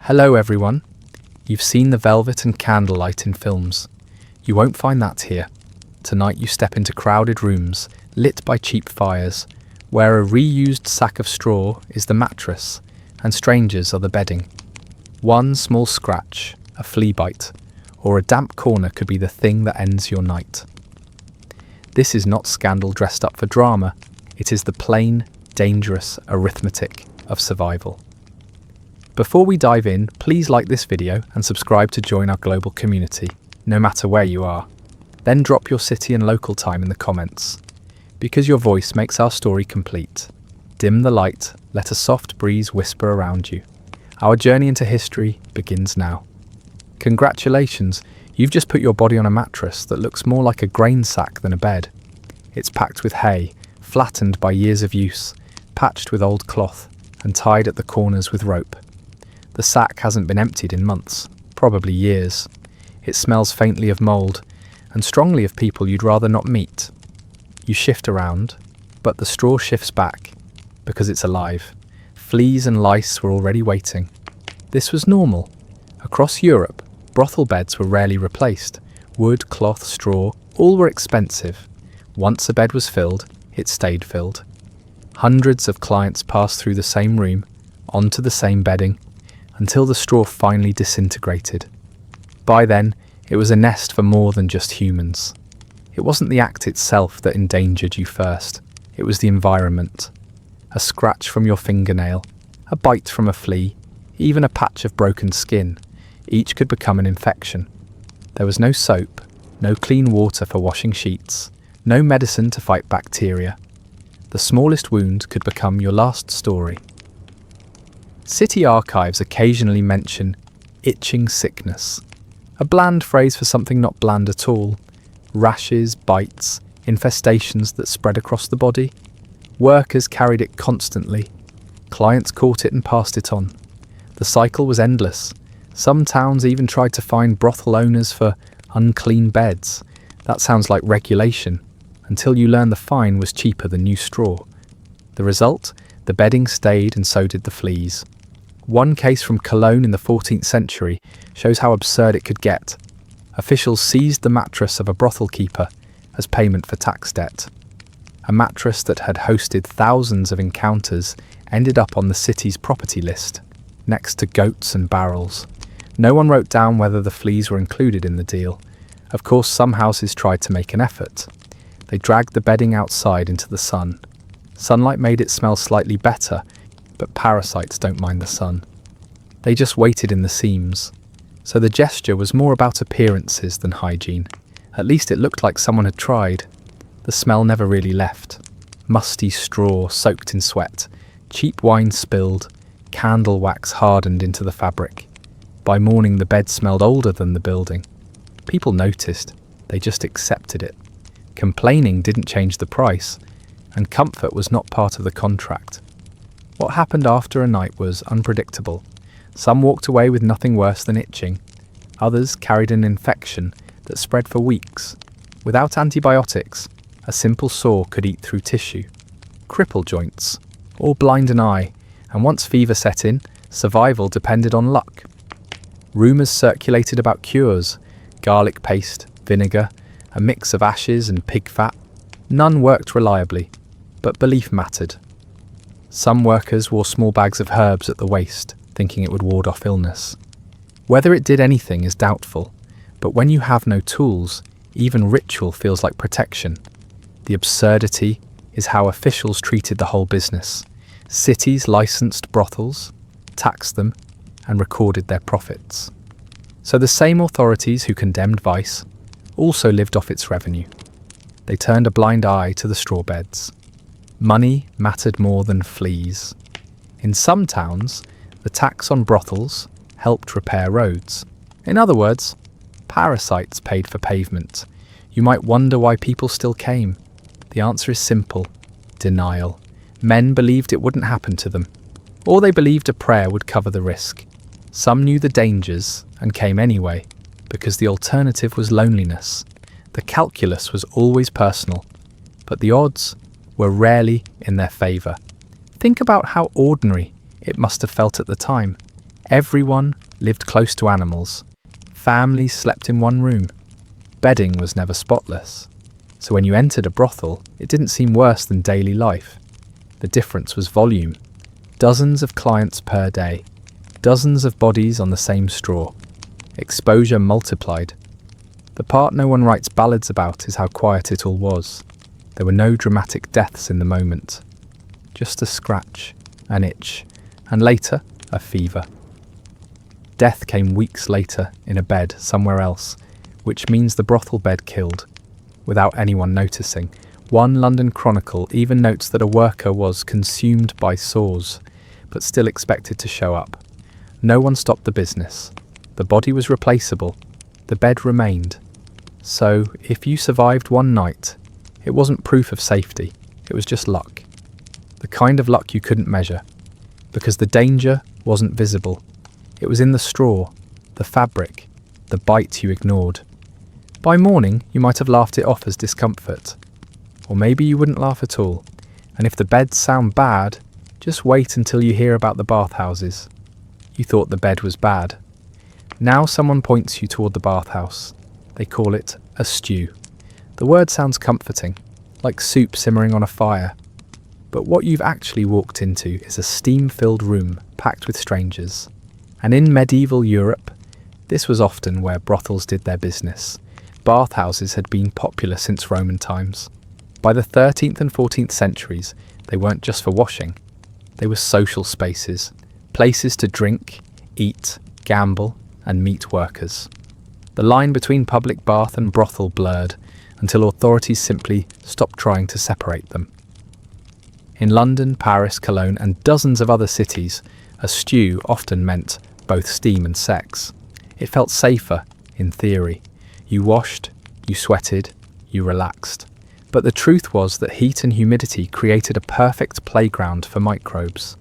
Hello everyone. You've seen the velvet and candlelight in films. You won't find that here. Tonight you step into crowded rooms, lit by cheap fires, where a reused sack of straw is the mattress, and strangers are the bedding. One small scratch, a flea bite, or a damp corner could be the thing that ends your night. This is not scandal dressed up for drama. It is the plain, dangerous arithmetic of survival. Before we dive in, please like this video and subscribe to join our global community, no matter where you are. Then drop your city and local time in the comments, because your voice makes our story complete. Dim the light, let a soft breeze whisper around you. Our journey into history begins now. Congratulations, you've just put your body on a mattress that looks more like a grain sack than a bed. It's packed with hay, flattened by years of use, patched with old cloth, and tied at the corners with rope. The sack hasn't been emptied in months, probably years. It smells faintly of mould, and strongly of people you'd rather not meet. You shift around, but the straw shifts back, because it's alive. Fleas and lice were already waiting. This was normal. Across Europe, brothel beds were rarely replaced. Wood, cloth, straw, all were expensive. Once a bed was filled, it stayed filled. Hundreds of clients passed through the same room, onto the same bedding, until the straw finally disintegrated. By then, it was a nest for more than just humans. It wasn't the act itself that endangered you first. It was the environment. A scratch from your fingernail, a bite from a flea, even a patch of broken skin. Each could become an infection. There was no soap, no clean water for washing sheets, no medicine to fight bacteria. The smallest wound could become your last story. City archives occasionally mention itching sickness, a bland phrase for something not bland at all. Rashes, bites, infestations that spread across the body. Workers carried it constantly. Clients caught it and passed it on. The cycle was endless. Some towns even tried to fine brothel owners for unclean beds. That sounds like regulation, until you learn the fine was cheaper than new straw. The result? The bedding stayed and so did the fleas. One case from Cologne in the 14th century shows how absurd it could get. Officials seized the mattress of a brothel keeper as payment for tax debt. A mattress that had hosted thousands of encounters ended up on the city's property list, next to goats and barrels. No one wrote down whether the fleas were included in the deal. Of course, some houses tried to make an effort. They dragged the bedding outside into the sun. Sunlight made it smell slightly better, but parasites don't mind the sun. They just waited in the seams. So the gesture was more about appearances than hygiene. At least it looked like someone had tried. The smell never really left. Musty straw soaked in sweat, cheap wine spilled, candle wax hardened into the fabric. By morning the bed smelled older than the building. People noticed. They just accepted it. Complaining didn't change the price, and comfort was not part of the contract. What happened after a night was unpredictable. Some walked away with nothing worse than itching. Others carried an infection that spread for weeks. Without antibiotics, a simple sore could eat through tissue, cripple joints, or blind an eye, and once fever set in, survival depended on luck. Rumours circulated about cures: garlic paste, vinegar, a mix of ashes and pig fat. None worked reliably, but belief mattered. Some workers wore small bags of herbs at the waist, thinking it would ward off illness. Whether it did anything is doubtful, but when you have no tools, even ritual feels like protection. The absurdity is how officials treated the whole business. Cities licensed brothels, taxed them, and recorded their profits. So the same authorities who condemned vice also lived off its revenue. They turned a blind eye to the straw beds. Money mattered more than fleas. In some towns, the tax on brothels helped repair roads. In other words, parasites paid for pavement. You might wonder why people still came. The answer is simple: denial. Men believed it wouldn't happen to them, or they believed a prayer would cover the risk. Some knew the dangers and came anyway, because the alternative was loneliness. The calculus was always personal, but the odds were rarely in their favour. Think about how ordinary it must have felt at the time. Everyone lived close to animals. Families slept in one room. Bedding was never spotless. So when you entered a brothel, it didn't seem worse than daily life. The difference was volume. Dozens of clients per day. Dozens of bodies on the same straw. Exposure multiplied. The part no one writes ballads about is how quiet it all was. There were no dramatic deaths in the moment. Just a scratch, an itch, and later, a fever. Death came weeks later in a bed somewhere else, which means the brothel bed killed, without anyone noticing. One London Chronicle even notes that a worker was consumed by sores, but still expected to show up. No one stopped the business. The body was replaceable. The bed remained. So, if you survived one night, it wasn't proof of safety, it was just luck. The kind of luck you couldn't measure, because the danger wasn't visible. It was in the straw, the fabric, the bite you ignored. By morning, you might have laughed it off as discomfort. Or maybe you wouldn't laugh at all. And if the beds sound bad, just wait until you hear about the bathhouses. You thought the bed was bad. Now someone points you toward the bathhouse. They call it a stew. The word sounds comforting, like soup simmering on a fire. But what you've actually walked into is a steam-filled room packed with strangers. And in medieval Europe, this was often where brothels did their business. Bathhouses had been popular since Roman times. By the 13th and 14th centuries, they weren't just for washing. They were social spaces, places to drink, eat, gamble, and meet workers. The line between public bath and brothel blurred until authorities simply stopped trying to separate them. In London, Paris, Cologne, and dozens of other cities, a stew often meant both steam and sex. It felt safer, in theory. You washed, you sweated, you relaxed. But the truth was that heat and humidity created a perfect playground for microbes.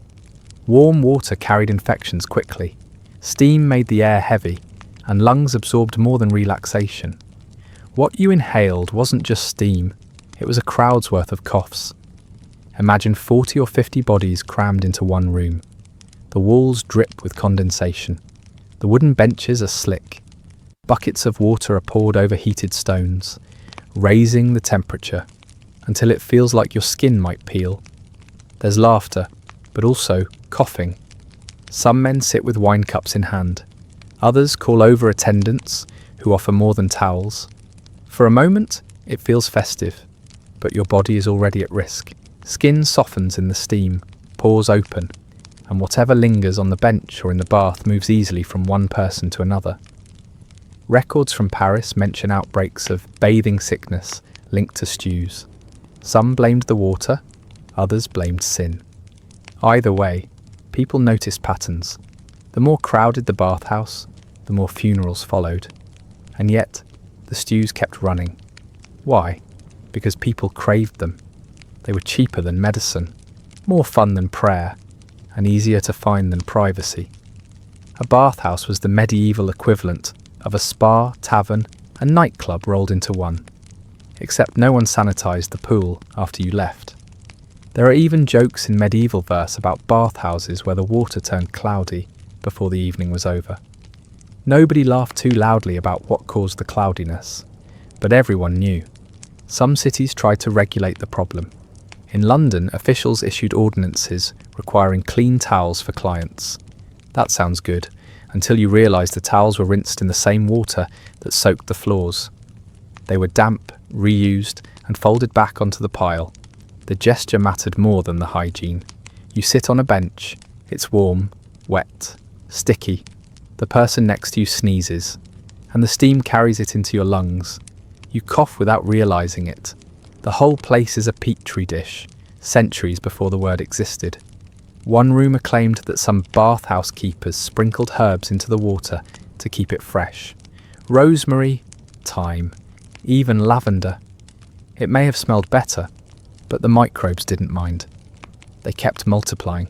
Warm water carried infections quickly. Steam made the air heavy, and lungs absorbed more than relaxation. What you inhaled wasn't just steam, it was a crowd's worth of coughs. Imagine 40 or 50 bodies crammed into one room. The walls drip with condensation. The wooden benches are slick. Buckets of water are poured over heated stones, raising the temperature until it feels like your skin might peel. There's laughter, but also coughing. Some men sit with wine cups in hand. Others call over attendants who offer more than towels. For a moment, it feels festive, but your body is already at risk. Skin softens in the steam, pores open, and whatever lingers on the bench or in the bath moves easily from one person to another. Records from Paris mention outbreaks of bathing sickness linked to stews. Some blamed the water, others blamed sin. Either way, people noticed patterns. The more crowded the bathhouse, the more funerals followed. And yet, the stews kept running. Why? Because people craved them. They were cheaper than medicine, more fun than prayer, and easier to find than privacy. A bathhouse was the medieval equivalent of a spa, tavern, and nightclub rolled into one. Except no one sanitized the pool after you left. There are even jokes in medieval verse about bathhouses where the water turned cloudy before the evening was over. Nobody laughed too loudly about what caused the cloudiness, but everyone knew. Some cities tried to regulate the problem. In London, officials issued ordinances requiring clean towels for clients. That sounds good, until you realise the towels were rinsed in the same water that soaked the floors. They were damp, reused, and folded back onto the pile. The gesture mattered more than the hygiene. You sit on a bench, it's warm, wet, sticky. The person next to you sneezes, and the steam carries it into your lungs. You cough without realising it. The whole place is a petri dish, centuries before the word existed. One rumour claimed that some bathhouse keepers sprinkled herbs into the water to keep it fresh. Rosemary, thyme, even lavender. It may have smelled better, but the microbes didn't mind. They kept multiplying.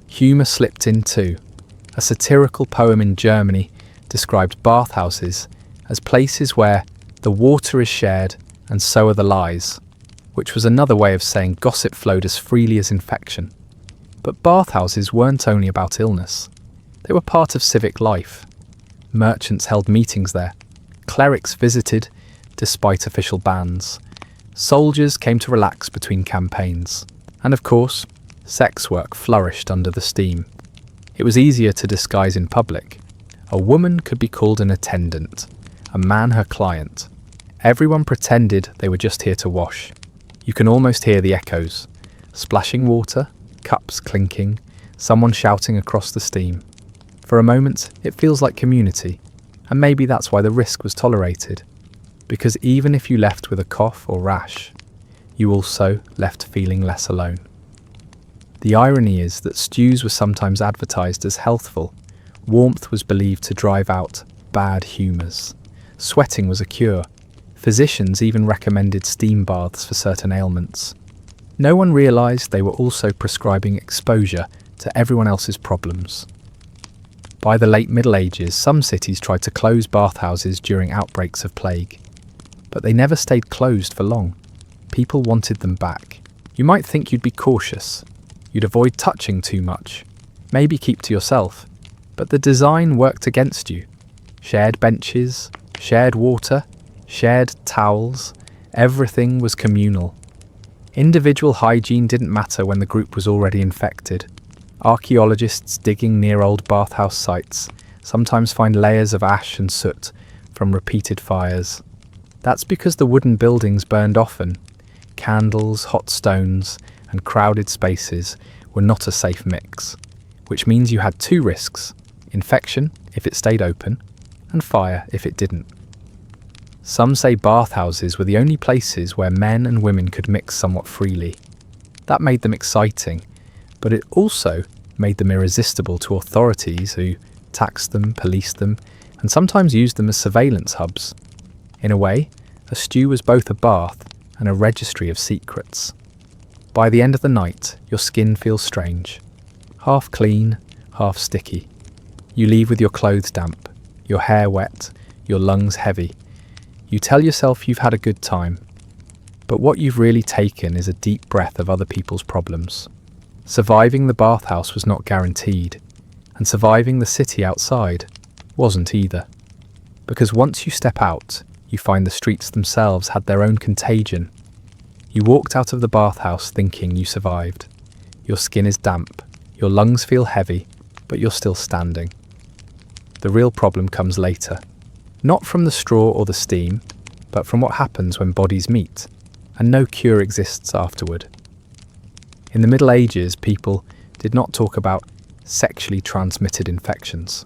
Humour slipped in too. A satirical poem in Germany described bathhouses as places where the water is shared and so are the lies, which was another way of saying gossip flowed as freely as infection. But bathhouses weren't only about illness. They were part of civic life. Merchants held meetings there. Clerics visited, despite official bans. Soldiers came to relax between campaigns. And of course, sex work flourished under the steam. It was easier to disguise in public. A woman could be called an attendant, a man her client. Everyone pretended they were just here to wash. You can almost hear the echoes. Splashing water, cups clinking, someone shouting across the steam. For a moment, it feels like community, and maybe that's why the risk was tolerated. Because even if you left with a cough or rash, you also left feeling less alone. The irony is that stews were sometimes advertised as healthful. Warmth was believed to drive out bad humours. Sweating was a cure. Physicians even recommended steam baths for certain ailments. No one realised they were also prescribing exposure to everyone else's problems. By the late Middle Ages, some cities tried to close bathhouses during outbreaks of plague. But they never stayed closed for long. People wanted them back. You might think you'd be cautious. You'd avoid touching too much. Maybe keep to yourself. But the design worked against you. Shared benches, shared water, shared towels. Everything was communal. Individual hygiene didn't matter when the group was already infected. Archaeologists digging near old bathhouse sites sometimes find layers of ash and soot from repeated fires. That's because the wooden buildings burned often. Candles, hot stones, and crowded spaces were not a safe mix, which means you had two risks: infection if it stayed open, and fire if it didn't. Some say bathhouses were the only places where men and women could mix somewhat freely. That made them exciting, but it also made them irresistible to authorities who taxed them, policed them, and sometimes used them as surveillance hubs. In a way, a stew was both a bath and a registry of secrets. By the end of the night, your skin feels strange. Half clean, half sticky. You leave with your clothes damp, your hair wet, your lungs heavy. You tell yourself you've had a good time. But what you've really taken is a deep breath of other people's problems. Surviving the bathhouse was not guaranteed, and surviving the city outside wasn't either. Because once you step out, you find the streets themselves had their own contagion. You walked out of the bathhouse thinking you survived. Your skin is damp, your lungs feel heavy, but you're still standing. The real problem comes later. Not from the straw or the steam, but from what happens when bodies meet, and no cure exists afterward. In the Middle Ages, people did not talk about sexually transmitted infections.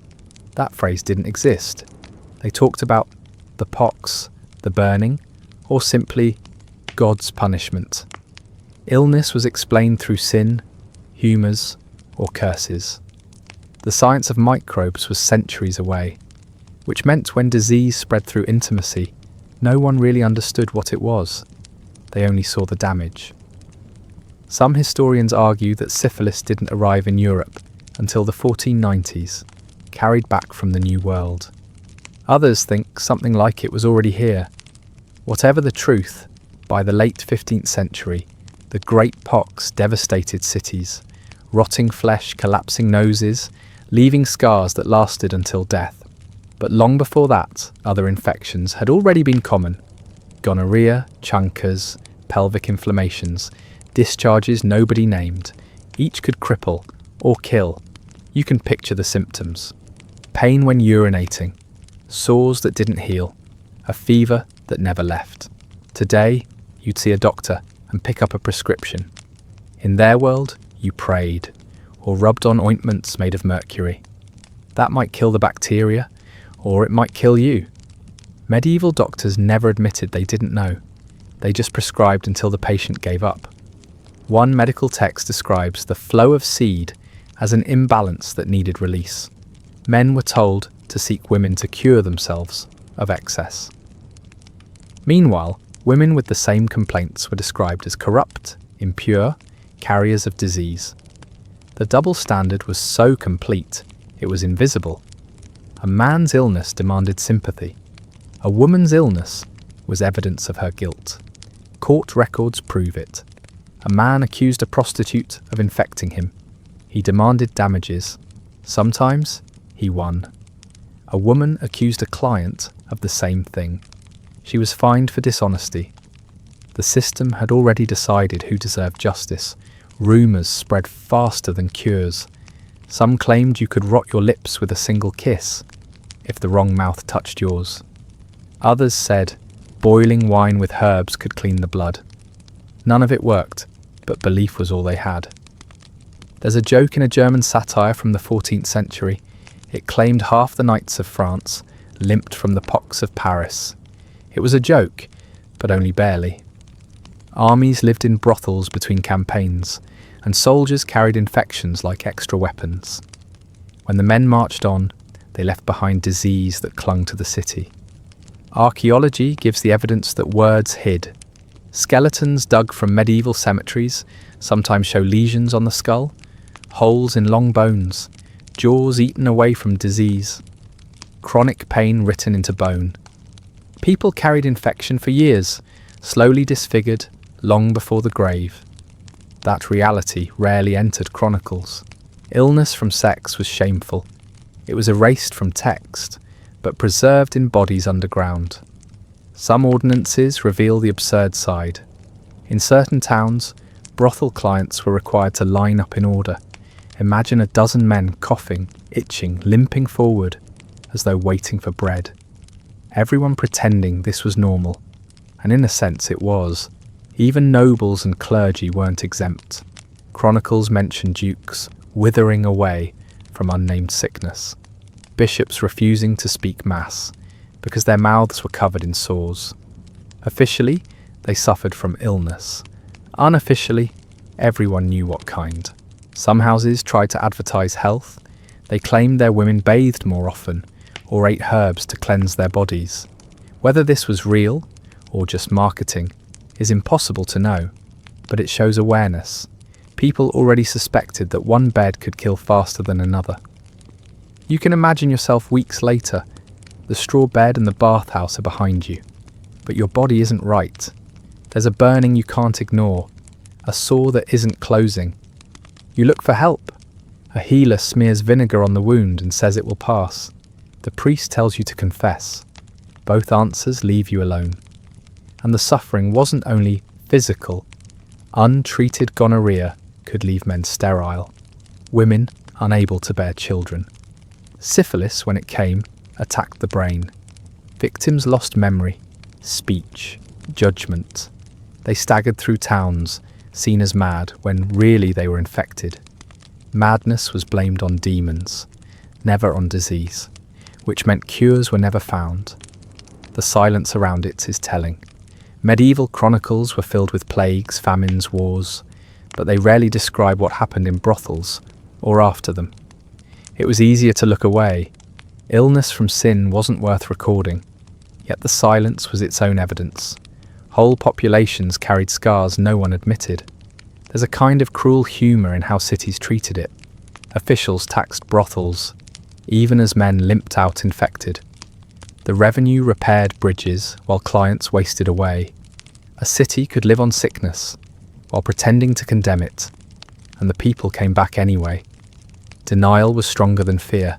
That phrase didn't exist. They talked about the pox, the burning, or simply God's punishment. Illness was explained through sin, humours, or curses. The science of microbes was centuries away, which meant when disease spread through intimacy, no one really understood what it was. They only saw the damage. Some historians argue that syphilis didn't arrive in Europe until the 1490s, carried back from the New World. Others think something like it was already here. Whatever the truth, by the late 15th century, the Great Pox devastated cities, rotting flesh, collapsing noses, leaving scars that lasted until death. But long before that, other infections had already been common. Gonorrhea, chancres, pelvic inflammations, discharges nobody named. Each could cripple or kill. You can picture the symptoms. Pain when urinating, sores that didn't heal, a fever that never left. Today, you'd see a doctor and pick up a prescription. In their world, you prayed, or rubbed on ointments made of mercury. That might kill the bacteria, or it might kill you. Medieval doctors never admitted they didn't know. They just prescribed until the patient gave up. One medical text describes the flow of seed as an imbalance that needed release. Men were told to seek women to cure themselves of excess. Meanwhile, women with the same complaints were described as corrupt, impure, carriers of disease. The double standard was so complete, it was invisible. A man's illness demanded sympathy. A woman's illness was evidence of her guilt. Court records prove it. A man accused a prostitute of infecting him. He demanded damages. Sometimes He won. A woman accused a client of the same thing. She was fined for dishonesty. The system had already decided who deserved justice. Rumours spread faster than cures. Some claimed you could rot your lips with a single kiss if the wrong mouth touched yours. Others said boiling wine with herbs could clean the blood. None of it worked, but belief was all they had. There's a joke in a German satire from the 14th century. It claimed half the knights of France limped from the pox of Paris. It was a joke, but only barely. Armies lived in brothels between campaigns, and soldiers carried infections like extra weapons. When the men marched on, they left behind disease that clung to the city. Archaeology gives the evidence that words hid. Skeletons dug from medieval cemeteries sometimes show lesions on the skull, holes in long bones, jaws eaten away from disease, chronic pain written into bone. People carried infection for years, slowly disfigured, long before the grave. That reality rarely entered chronicles. Illness from sex was shameful. It was erased from text, but preserved in bodies underground. Some ordinances reveal the absurd side. In certain towns, brothel clients were required to line up in order. Imagine a dozen men coughing, itching, limping forward, as though waiting for bread. Everyone pretending this was normal, and in a sense it was. Even nobles and clergy weren't exempt. Chronicles mention dukes withering away from unnamed sickness, bishops refusing to speak mass because their mouths were covered in sores. Officially, they suffered from illness. Unofficially, everyone knew what kind. Some houses tried to advertise health. They claimed their women bathed more often or ate herbs to cleanse their bodies. Whether this was real or just marketing is impossible to know, but it shows awareness. People already suspected that one bed could kill faster than another. You can imagine yourself weeks later. The straw bed and the bathhouse are behind you, but your body isn't right. There's a burning you can't ignore, a sore that isn't closing. You look for help. A healer smears vinegar on the wound and says it will pass. The priest tells you to confess. Both answers leave you alone. And the suffering wasn't only physical. Untreated gonorrhea could leave men sterile, women unable to bear children. Syphilis, when it came, attacked the brain. Victims lost memory, speech, judgment. They staggered through towns, seen as mad when really they were infected. Madness was blamed on demons, never on disease, which meant cures were never found. The silence around it is telling. Medieval chronicles were filled with plagues, famines, wars, but they rarely describe what happened in brothels or after them. It was easier to look away. Illness from sin wasn't worth recording, yet the silence was its own evidence. Whole populations carried scars no one admitted. There's a kind of cruel humour in how cities treated it. Officials taxed brothels, even as men limped out infected. The revenue repaired bridges while clients wasted away. A city could live on sickness while pretending to condemn it, and the people came back anyway. Denial was stronger than fear.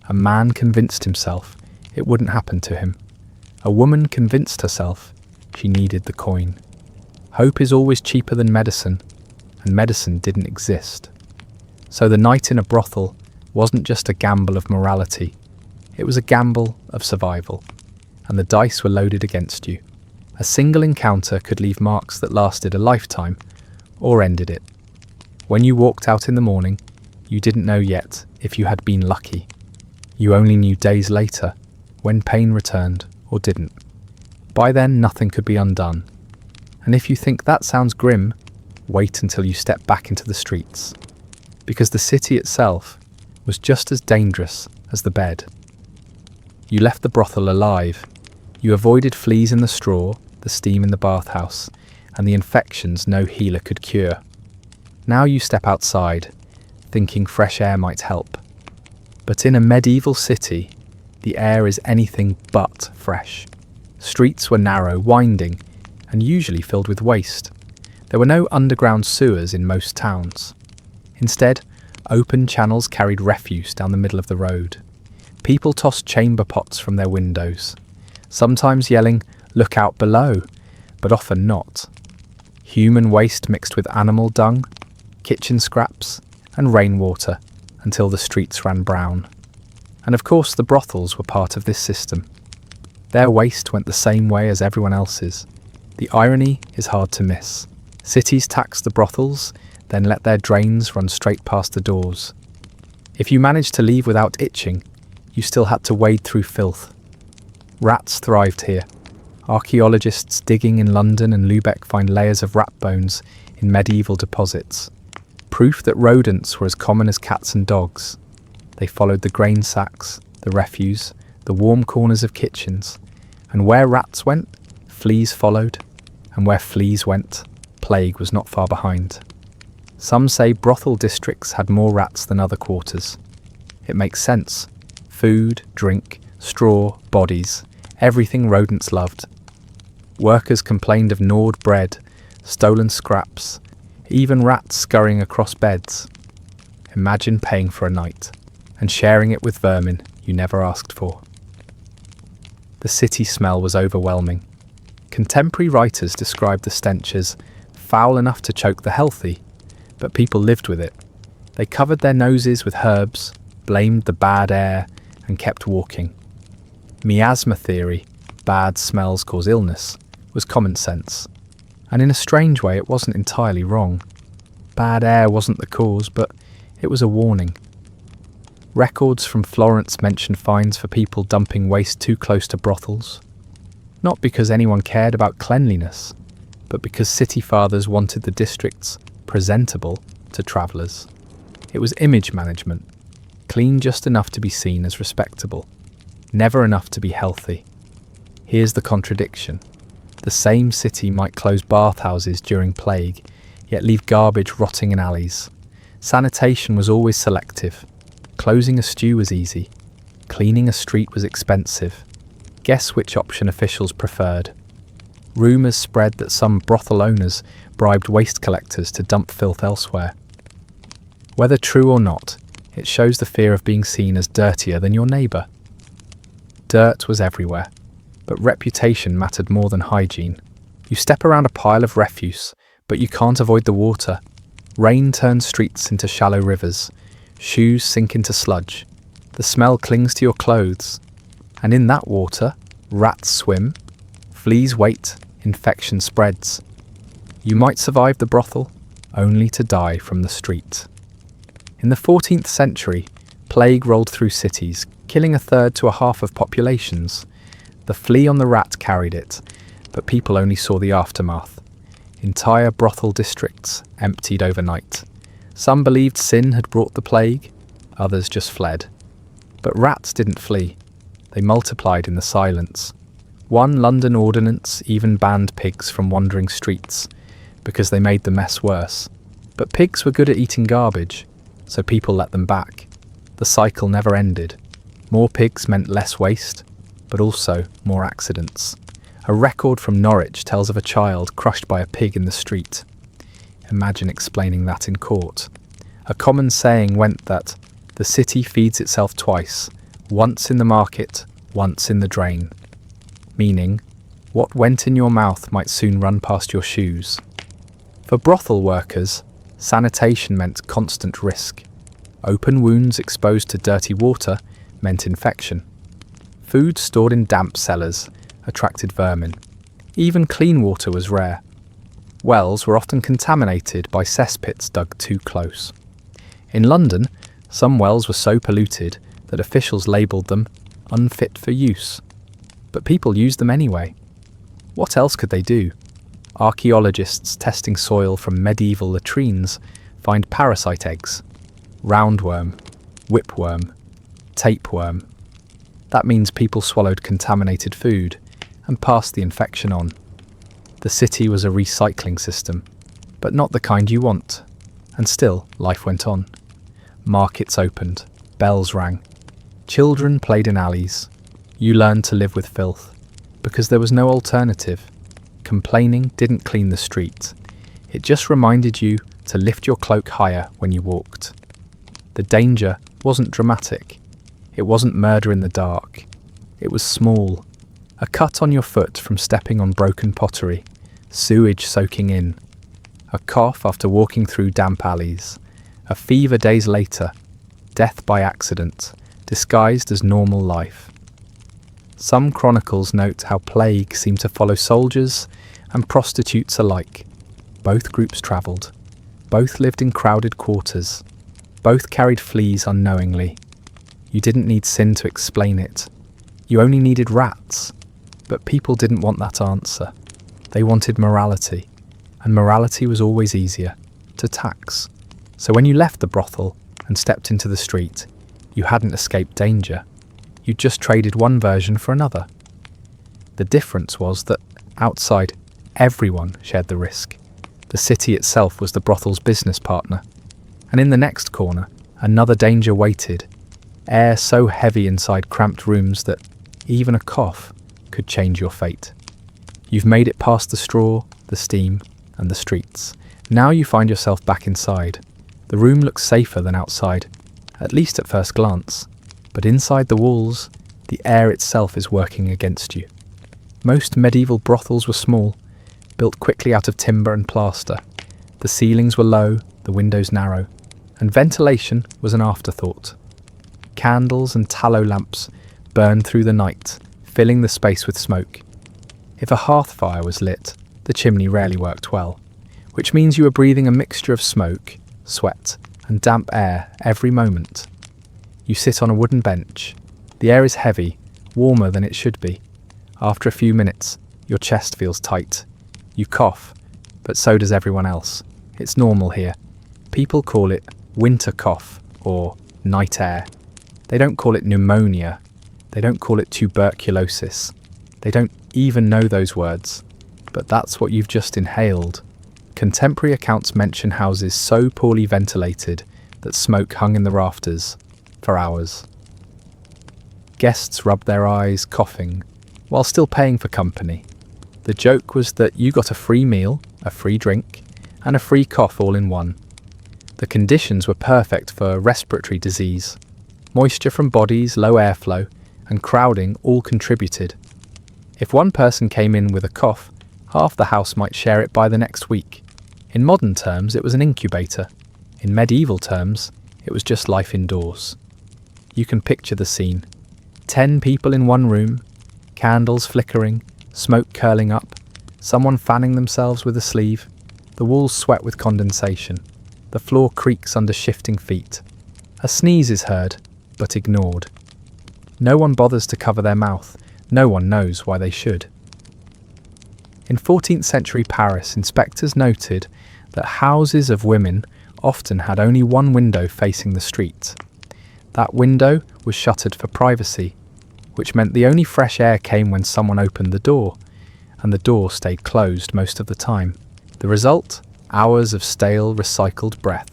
A man convinced himself it wouldn't happen to him. A woman convinced herself she needed the coin. Hope is always cheaper than medicine, and medicine didn't exist. So the night in a brothel wasn't just a gamble of morality. It was a gamble of survival, and the dice were loaded against you. A single encounter could leave marks that lasted a lifetime, or ended it. When you walked out in the morning, you didn't know yet if you had been lucky. You only knew days later, when pain returned or didn't. By then, nothing could be undone. And if you think that sounds grim, wait until you step back into the streets. Because the city itself was just as dangerous as the bed. You left the brothel alive. You avoided fleas in the straw, the steam in the bathhouse, and the infections no healer could cure. Now you step outside, thinking fresh air might help. But in a medieval city, the air is anything but fresh. Streets were narrow, winding, and usually filled with waste. There were no underground sewers in most towns. Instead, open channels carried refuse down the middle of the road. People tossed chamber pots from their windows, sometimes yelling, "Look out below," but often not. Human waste mixed with animal dung, kitchen scraps, and rainwater until the streets ran brown. And of course the brothels were part of this system. Their waste went the same way as everyone else's. The irony is hard to miss. Cities taxed the brothels, then let their drains run straight past the doors. If you managed to leave without itching, you still had to wade through filth. Rats thrived here. Archaeologists digging in London and Lubeck find layers of rat bones in medieval deposits. Proof that rodents were as common as cats and dogs. They followed the grain sacks, the refuse, the warm corners of kitchens. And where rats went, fleas followed. And where fleas went, plague was not far behind. Some say brothel districts had more rats than other quarters. It makes sense. Food, drink, straw, bodies, everything rodents loved. Workers complained of gnawed bread, stolen scraps, even rats scurrying across beds. Imagine paying for a night and sharing it with vermin you never asked for. The city smell was overwhelming. Contemporary writers described the stench as foul enough to choke the healthy, but people lived with it. They covered their noses with herbs, blamed the bad air, and kept walking. Miasma theory, bad smells cause illness, was common sense. And in a strange way, it wasn't entirely wrong. Bad air wasn't the cause, but it was a warning. Records from Florence mention fines for people dumping waste too close to brothels. Not because anyone cared about cleanliness, but because city fathers wanted the districts presentable to travellers. It was image management, clean just enough to be seen as respectable, never enough to be healthy. Here's the contradiction. The same city might close bathhouses during plague, yet leave garbage rotting in alleys. Sanitation was always selective. Closing a stew was easy. Cleaning a street was expensive. Guess which option officials preferred? Rumours spread that some brothel owners bribed waste collectors to dump filth elsewhere. Whether true or not, it shows the fear of being seen as dirtier than your neighbour. Dirt was everywhere, but reputation mattered more than hygiene. You step around a pile of refuse, but you can't avoid the water. Rain turns streets into shallow rivers. Shoes sink into sludge. The smell clings to your clothes. And in that water, rats swim, fleas wait, infection spreads. You might survive the brothel, only to die from the street. In the 14th century, plague rolled through cities, killing a third to a half of populations. The flea on the rat carried it, but people only saw the aftermath. Entire brothel districts emptied overnight. Some believed sin had brought the plague, others just fled. But rats didn't flee. They multiplied in the silence. One London ordinance even banned pigs from wandering streets, because they made the mess worse. But pigs were good at eating garbage, so people let them back. The cycle never ended. More pigs meant less waste, but also more accidents. A record from Norwich tells of a child crushed by a pig in the street. Imagine explaining that in court. A common saying went that the city feeds itself twice, once in the market, once in the drain. Meaning, what went in your mouth might soon run past your shoes. For brothel workers, sanitation meant constant risk. Open wounds exposed to dirty water meant infection. Food stored in damp cellars attracted vermin. Even clean water was rare. Wells were often contaminated by cesspits dug too close. In London, some wells were so polluted that officials labelled them unfit for use. But people used them anyway. What else could they do? Archaeologists testing soil from medieval latrines find parasite eggs, roundworm, whipworm, tapeworm. That means people swallowed contaminated food and passed the infection on. The city was a recycling system, but not the kind you want. And still, life went on. Markets opened, bells rang. Children played in alleys. You learned to live with filth, because there was no alternative. Complaining didn't clean the street. It just reminded you to lift your cloak higher when you walked. The danger wasn't dramatic. It wasn't murder in the dark. It was small. A cut on your foot from stepping on broken pottery, sewage soaking in. A cough after walking through damp alleys. A fever days later. Death by accident, disguised as normal life. Some chronicles note how plague seemed to follow soldiers and prostitutes alike. Both groups travelled. Both lived in crowded quarters. Both carried fleas unknowingly. You didn't need sin to explain it. You only needed rats. But people didn't want that answer. They wanted morality. And morality was always easier to tax. So when you left the brothel and stepped into the street, you hadn't escaped danger. You just traded one version for another. The difference was that outside, everyone shared the risk. The city itself was the brothel's business partner. And in the next corner, another danger waited. Air so heavy inside cramped rooms that even a cough could change your fate. You've made it past the straw, the steam, and the streets. Now you find yourself back inside. The room looks safer than outside, at least at first glance. But inside the walls, the air itself is working against you. Most medieval brothels were small, built quickly out of timber and plaster. The ceilings were low, the windows narrow, and ventilation was an afterthought. Candles and tallow lamps burned through the night, filling the space with smoke. If a hearth fire was lit, the chimney rarely worked well, which means you were breathing a mixture of smoke, sweat, and damp air every moment. You sit on a wooden bench. The air is heavy, warmer than it should be. After a few minutes, your chest feels tight. You cough, but so does everyone else. It's normal here. People call it winter cough or night air. They don't call it pneumonia. They don't call it tuberculosis. They don't even know those words. But that's what you've just inhaled. Contemporary accounts mention houses so poorly ventilated that smoke hung in the rafters for hours. Guests rubbed their eyes, coughing, while still paying for company. The joke was that you got a free meal, a free drink, and a free cough all in one. The conditions were perfect for respiratory disease. Moisture from bodies, low airflow, and crowding all contributed. If one person came in with a cough, half the house might share it by the next week. In modern terms, it was an incubator. In medieval terms, it was just life indoors. You can picture the scene. 10 people in one room, candles flickering, smoke curling up, someone fanning themselves with a sleeve. The walls sweat with condensation. The floor creaks under shifting feet. A sneeze is heard, but ignored. No one bothers to cover their mouth. No one knows why they should. In 14th century Paris, inspectors noted that houses of women often had only one window facing the street. That window was shuttered for privacy, which meant the only fresh air came when someone opened the door, and the door stayed closed most of the time. The result? Hours of stale, recycled breath.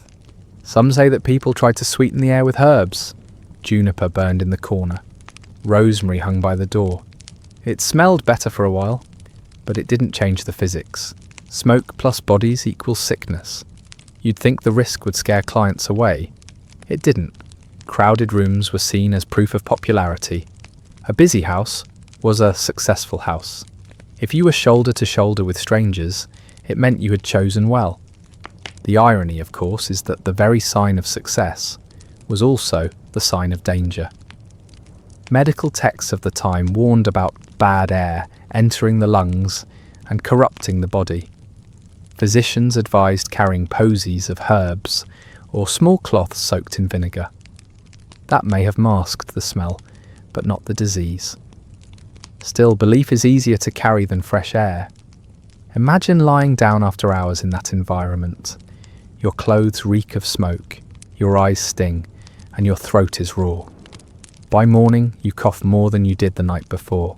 Some say that people tried to sweeten the air with herbs. Juniper burned in the corner. Rosemary hung by the door. It smelled better for a while, but it didn't change the physics. Smoke plus bodies equals sickness. You'd think the risk would scare clients away. It didn't. Crowded rooms were seen as proof of popularity. A busy house was a successful house. If you were shoulder to shoulder with strangers, it meant you had chosen well. The irony, of course, is that the very sign of success was also the sign of danger. Medical texts of the time warned about bad air entering the lungs and corrupting the body. Physicians advised carrying posies of herbs or small cloths soaked in vinegar. That may have masked the smell, but not the disease. Still, belief is easier to carry than fresh air. Imagine lying down after hours in that environment. Your clothes reek of smoke, your eyes sting, and your throat is raw. By morning, you cough more than you did the night before.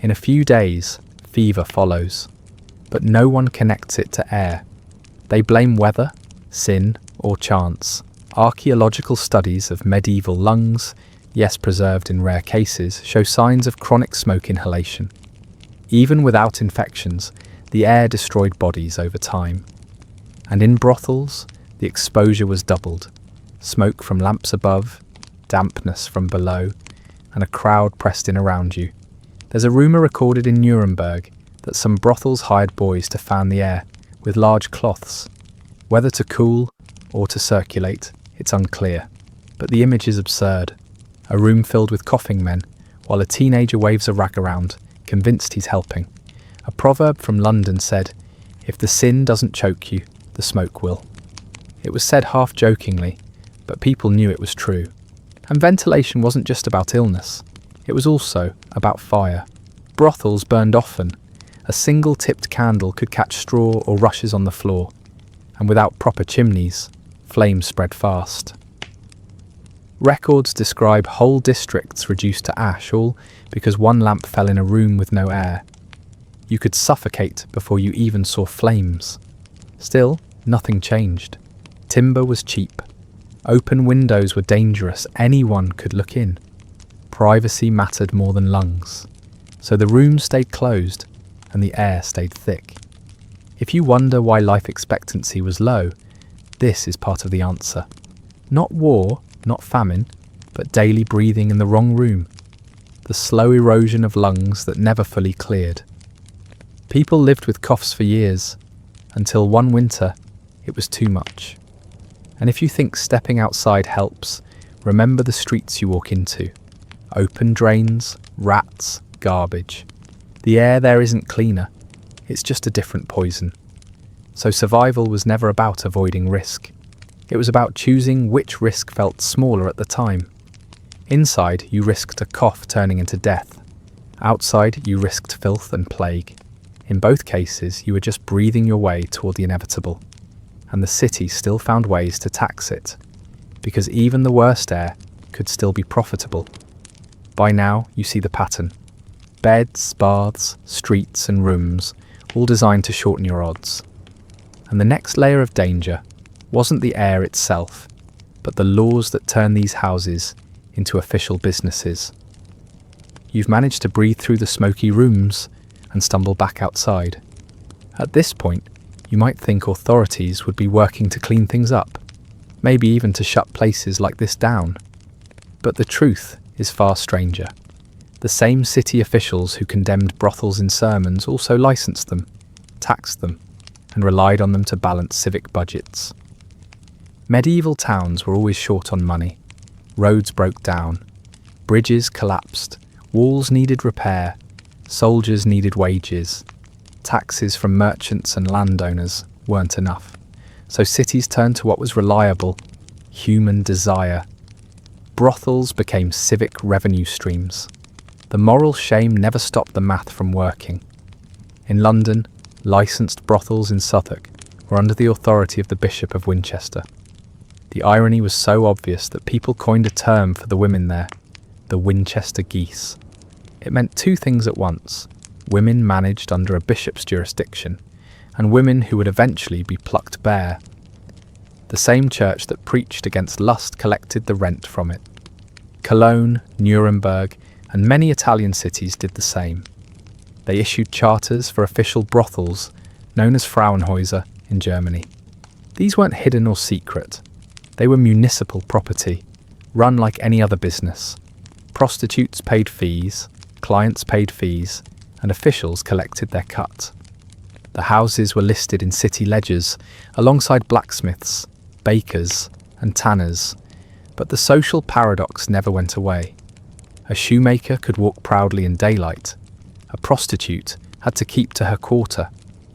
In a few days, fever follows, but no one connects it to air. They blame weather, sin, or chance. Archaeological studies of medieval lungs, yes, preserved in rare cases, show signs of chronic smoke inhalation. Even without infections, the air destroyed bodies over time. And in brothels, the exposure was doubled. Smoke from lamps above, dampness from below, and a crowd pressed in around you. There's a rumour recorded in Nuremberg that some brothels hired boys to fan the air with large cloths. Whether to cool or to circulate, it's unclear. But the image is absurd. A room filled with coughing men, while a teenager waves a rag around, convinced he's helping. A proverb from London said, "If the sin doesn't choke you, the smoke will." It was said half-jokingly, but people knew it was true. And ventilation wasn't just about illness. It was also about fire. Brothels burned often. A single tipped candle could catch straw or rushes on the floor. And without proper chimneys, flames spread fast. Records describe whole districts reduced to ash, all because one lamp fell in a room with no air. You could suffocate before you even saw flames. Still, nothing changed. Timber was cheap. Open windows were dangerous. Anyone could look in. Privacy mattered more than lungs. So the rooms stayed closed and the air stayed thick. If you wonder why life expectancy was low, this is part of the answer. Not war, not famine, but daily breathing in the wrong room. The slow erosion of lungs that never fully cleared. People lived with coughs for years, until one winter it was too much. And if you think stepping outside helps, remember the streets you walk into. Open drains, rats, garbage. The air there isn't cleaner, it's just a different poison. So survival was never about avoiding risk. It was about choosing which risk felt smaller at the time. Inside, you risked a cough turning into death. Outside, you risked filth and plague. In both cases, you were just breathing your way toward the inevitable. And the city still found ways to tax it, because even the worst air could still be profitable. By now, you see the pattern. Beds, baths, streets and rooms, all designed to shorten your odds. And the next layer of danger wasn't the air itself, but the laws that turn these houses into official businesses. You've managed to breathe through the smoky rooms and stumble back outside. At this point, you might think authorities would be working to clean things up, maybe even to shut places like this down. But the truth is far stranger. The same city officials who condemned brothels in sermons also licensed them, taxed them, and relied on them to balance civic budgets. Medieval towns were always short on money. Roads broke down, bridges collapsed, walls needed repair, soldiers needed wages. Taxes from merchants and landowners weren't enough. So cities turned to what was reliable, human desire. Brothels became civic revenue streams. The moral shame never stopped the math from working. In London, licensed brothels in Southwark were under the authority of the Bishop of Winchester. The irony was so obvious that people coined a term for the women there, the Winchester geese. It meant two things at once: women managed under a bishop's jurisdiction, and women who would eventually be plucked bare. The same church that preached against lust collected the rent from it. Cologne, Nuremberg, and many Italian cities did the same. They issued charters for official brothels, known as Frauenhäuser in Germany. These weren't hidden or secret. They were municipal property, run like any other business. Prostitutes paid fees, clients paid fees, and officials collected their cut. The houses were listed in city ledgers alongside blacksmiths, bakers, and tanners, but the social paradox never went away. A shoemaker could walk proudly in daylight. A prostitute had to keep to her quarter.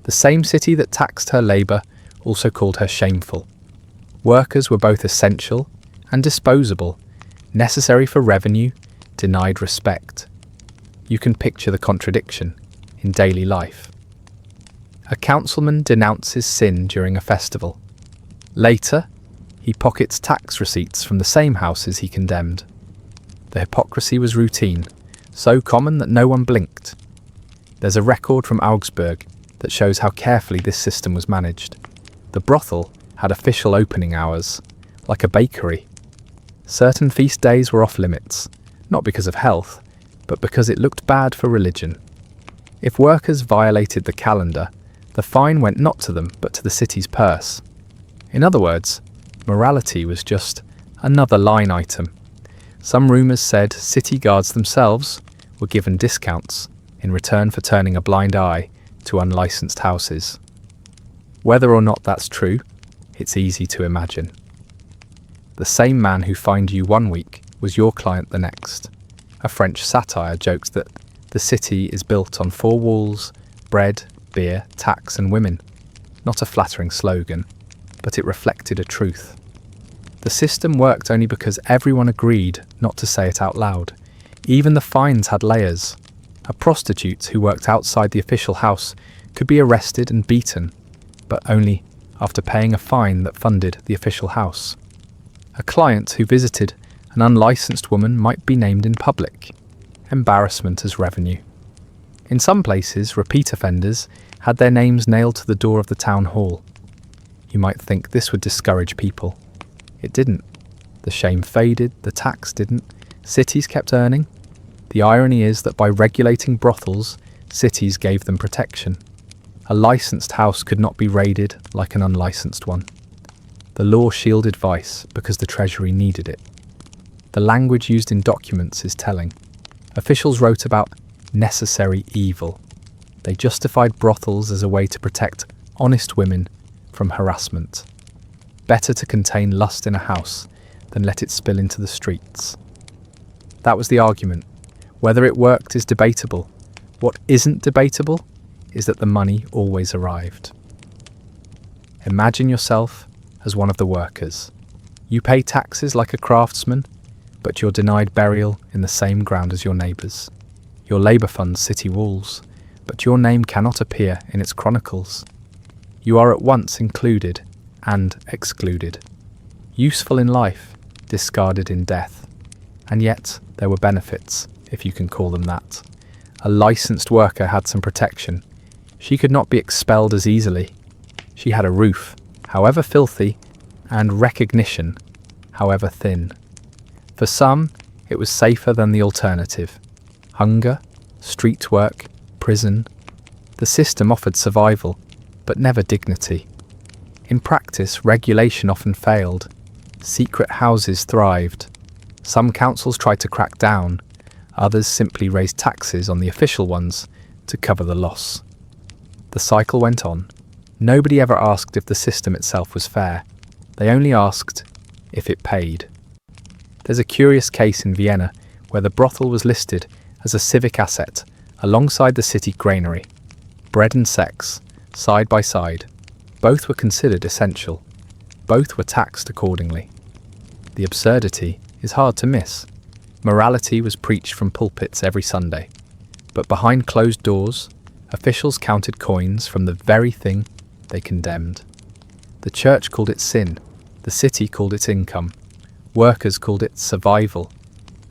The same city that taxed her labour also called her shameful. Workers were both essential and disposable, necessary for revenue, denied respect. You can picture the contradiction in daily life. A councilman denounces sin during a festival. Later, he pockets tax receipts from the same houses he condemned. The hypocrisy was routine, so common that no one blinked. There's a record from Augsburg that shows how carefully this system was managed. The brothel had official opening hours, like a bakery. Certain feast days were off limits, not because of health, but because it looked bad for religion. If workers violated the calendar, the fine went not to them, but to the city's purse. In other words, morality was just another line item. Some rumours said city guards themselves were given discounts in return for turning a blind eye to unlicensed houses. Whether or not that's true, it's easy to imagine. The same man who fined you one week was your client the next. A French satire joked that the city is built on 4 walls, bread, beer, tax and women. Not a flattering slogan, but it reflected a truth. The system worked only because everyone agreed not to say it out loud. Even the fines had layers. A prostitute who worked outside the official house could be arrested and beaten, but only after paying a fine that funded the official house. A client who visited an unlicensed woman might be named in public. Embarrassment as revenue. In some places, repeat offenders had their names nailed to the door of the town hall. You might think this would discourage people. It didn't. The shame faded, the tax didn't. Cities kept earning. The irony is that by regulating brothels, cities gave them protection. A licensed house could not be raided like an unlicensed one. The law shielded vice because the treasury needed it. The language used in documents is telling. Officials wrote about necessary evil. They justified brothels as a way to protect honest women from harassment. Better to contain lust in a house than let it spill into the streets. That was the argument. Whether it worked is debatable. What isn't debatable is that the money always arrived. Imagine yourself as one of the workers. You pay taxes like a craftsman, but you're denied burial in the same ground as your neighbours. Your labour funds city walls, but your name cannot appear in its chronicles. You are at once included and excluded. Useful in life, discarded in death. And yet, there were benefits, if you can call them that. A licensed worker had some protection. She could not be expelled as easily. She had a roof, however filthy, and recognition, however thin. For some, it was safer than the alternative. Hunger, street work, prison. The system offered survival, but never dignity. In practice, regulation often failed. Secret houses thrived. Some councils tried to crack down. Others simply raised taxes on the official ones to cover the loss. The cycle went on. Nobody ever asked if the system itself was fair. They only asked if it paid. There's a curious case in Vienna where the brothel was listed as a civic asset alongside the city granary. Bread and sex, side by side. Both were considered essential. Both were taxed accordingly. The absurdity is hard to miss. Morality was preached from pulpits every Sunday. But behind closed doors, officials counted coins from the very thing they condemned. The church called it sin. The city called it income. Workers called it survival.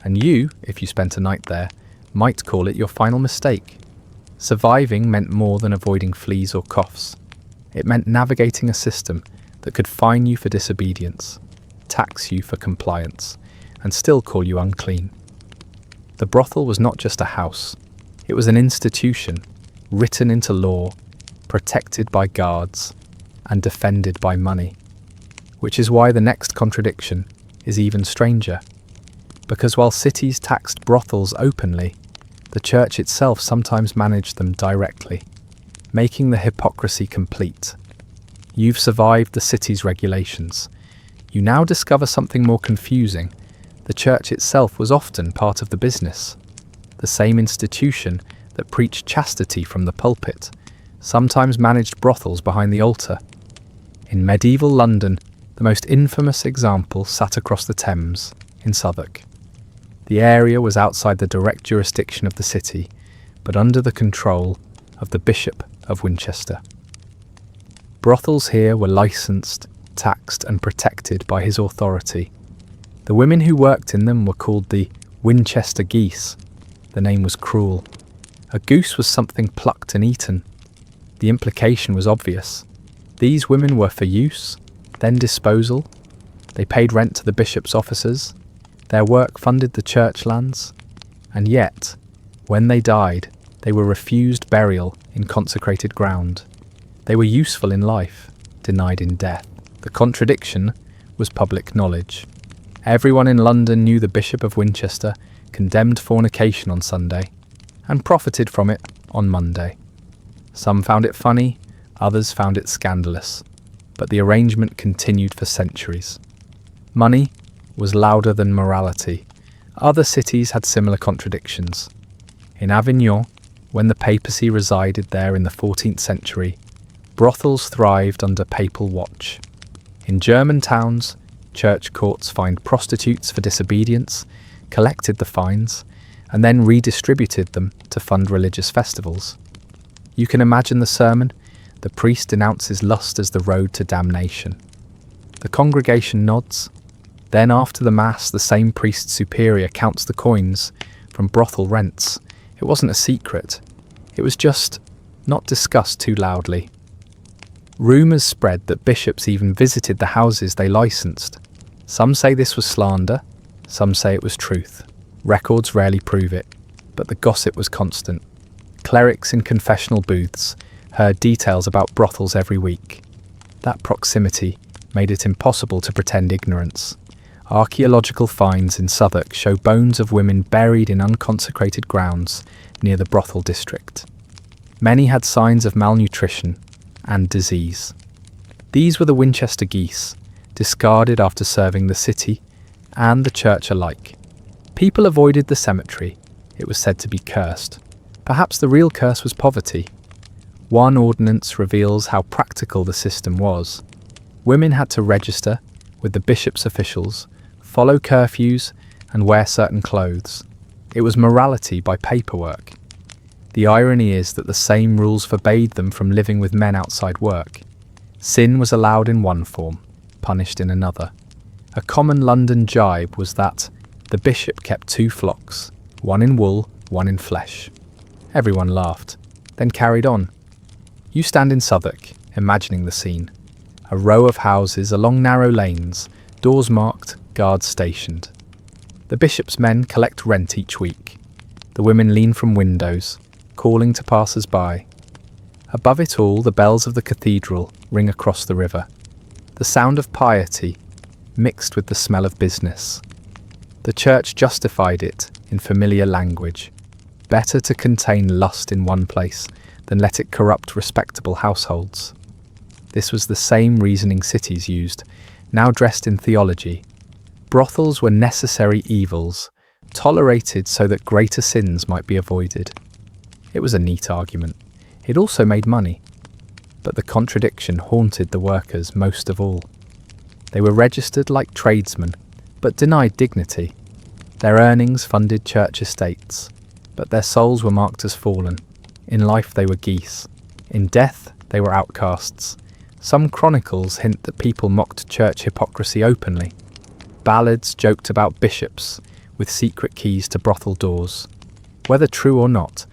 And you, if you spent a night there, might call it your final mistake. Surviving meant more than avoiding fleas or coughs. It meant navigating a system that could fine you for disobedience, tax you for compliance, and still call you unclean. The brothel was not just a house. It was an institution, written into law, protected by guards, and defended by money. Which is why the next contradiction is even stranger. Because while cities taxed brothels openly, the church itself sometimes managed them directly, making the hypocrisy complete. You've survived the city's regulations. You now discover something more confusing. The church itself was often part of the business. The same institution that preached chastity from the pulpit sometimes managed brothels behind the altar. In medieval London, the most infamous example sat across the Thames, in Southwark. The area was outside the direct jurisdiction of the city, but under the control of the Bishop of Winchester. Brothels here were licensed, taxed and protected by his authority. The women who worked in them were called the Winchester geese. The name was cruel. A goose was something plucked and eaten. The implication was obvious. These women were for use, then disposal. They paid rent to the bishop's officers. Their work funded the church lands. And yet, when they died, they were refused burial in consecrated ground. They were useful in life, denied in death. The contradiction was public knowledge. Everyone in London knew the Bishop of Winchester condemned fornication on Sunday and profited from it on Monday. Some found it funny, others found it scandalous, but the arrangement continued for centuries. Money was louder than morality. Other cities had similar contradictions. In Avignon, when the papacy resided there in the 14th century, brothels thrived under papal watch. In German towns, church courts fined prostitutes for disobedience, collected the fines, and then redistributed them to fund religious festivals. You can imagine the sermon. The priest denounces lust as the road to damnation. The congregation nods. Then after the Mass, the same priest superior counts the coins from brothel rents. It wasn't a secret. It was just not discussed too loudly. Rumours spread that bishops even visited the houses they licensed. Some say this was slander, some say it was truth. Records rarely prove it, but the gossip was constant. Clerics in confessional booths heard details about brothels every week. That proximity made it impossible to pretend ignorance. Archaeological finds in Southwark show bones of women buried in unconsecrated grounds near the brothel district. Many had signs of malnutrition and disease. These were the Winchester geese, discarded after serving the city and the church alike. People avoided the cemetery. It was said to be cursed. Perhaps the real curse was poverty. One ordinance reveals how practical the system was. Women had to register with the bishop's officials, follow curfews, and wear certain clothes. It was morality by paperwork. The irony is that the same rules forbade them from living with men outside work. Sin was allowed in one form, punished in another. A common London jibe was that the bishop kept 2 flocks, one in wool, one in flesh. Everyone laughed, then carried on. You stand in Southwark, imagining the scene. A row of houses along narrow lanes, doors marked, guards stationed. The bishop's men collect rent each week. The women lean from windows, calling to passers-by. Above it all, the bells of the cathedral ring across the river. The sound of piety mixed with the smell of business. The church justified it in familiar language. Better to contain lust in one place than let it corrupt respectable households. This was the same reasoning cities used, now dressed in theology. Brothels were necessary evils, tolerated so that greater sins might be avoided. It was a neat argument. It also made money. But the contradiction haunted the workers most of all. They were registered like tradesmen, but denied dignity. Their earnings funded church estates, but their souls were marked as fallen. In life they were geese. In death they were outcasts. Some chronicles hint that people mocked church hypocrisy openly. Ballads joked about bishops with secret keys to brothel doors. Whether true or not,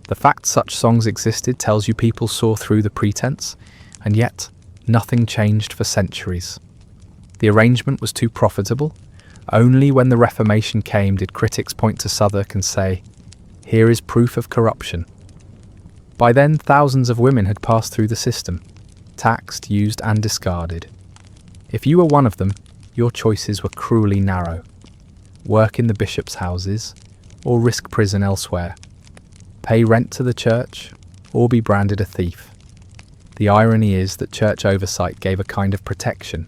the fact such songs existed tells you people saw through the pretense, and yet nothing changed for centuries. The arrangement was too profitable. Only when the Reformation came did critics point to Southwark and say, "Here is proof of corruption." By then, thousands of women had passed through the system, taxed, used, and discarded. If you were one of them, your choices were cruelly narrow. Work in the bishop's houses, or risk prison elsewhere. Pay rent to the church, or be branded a thief. The irony is that church oversight gave a kind of protection.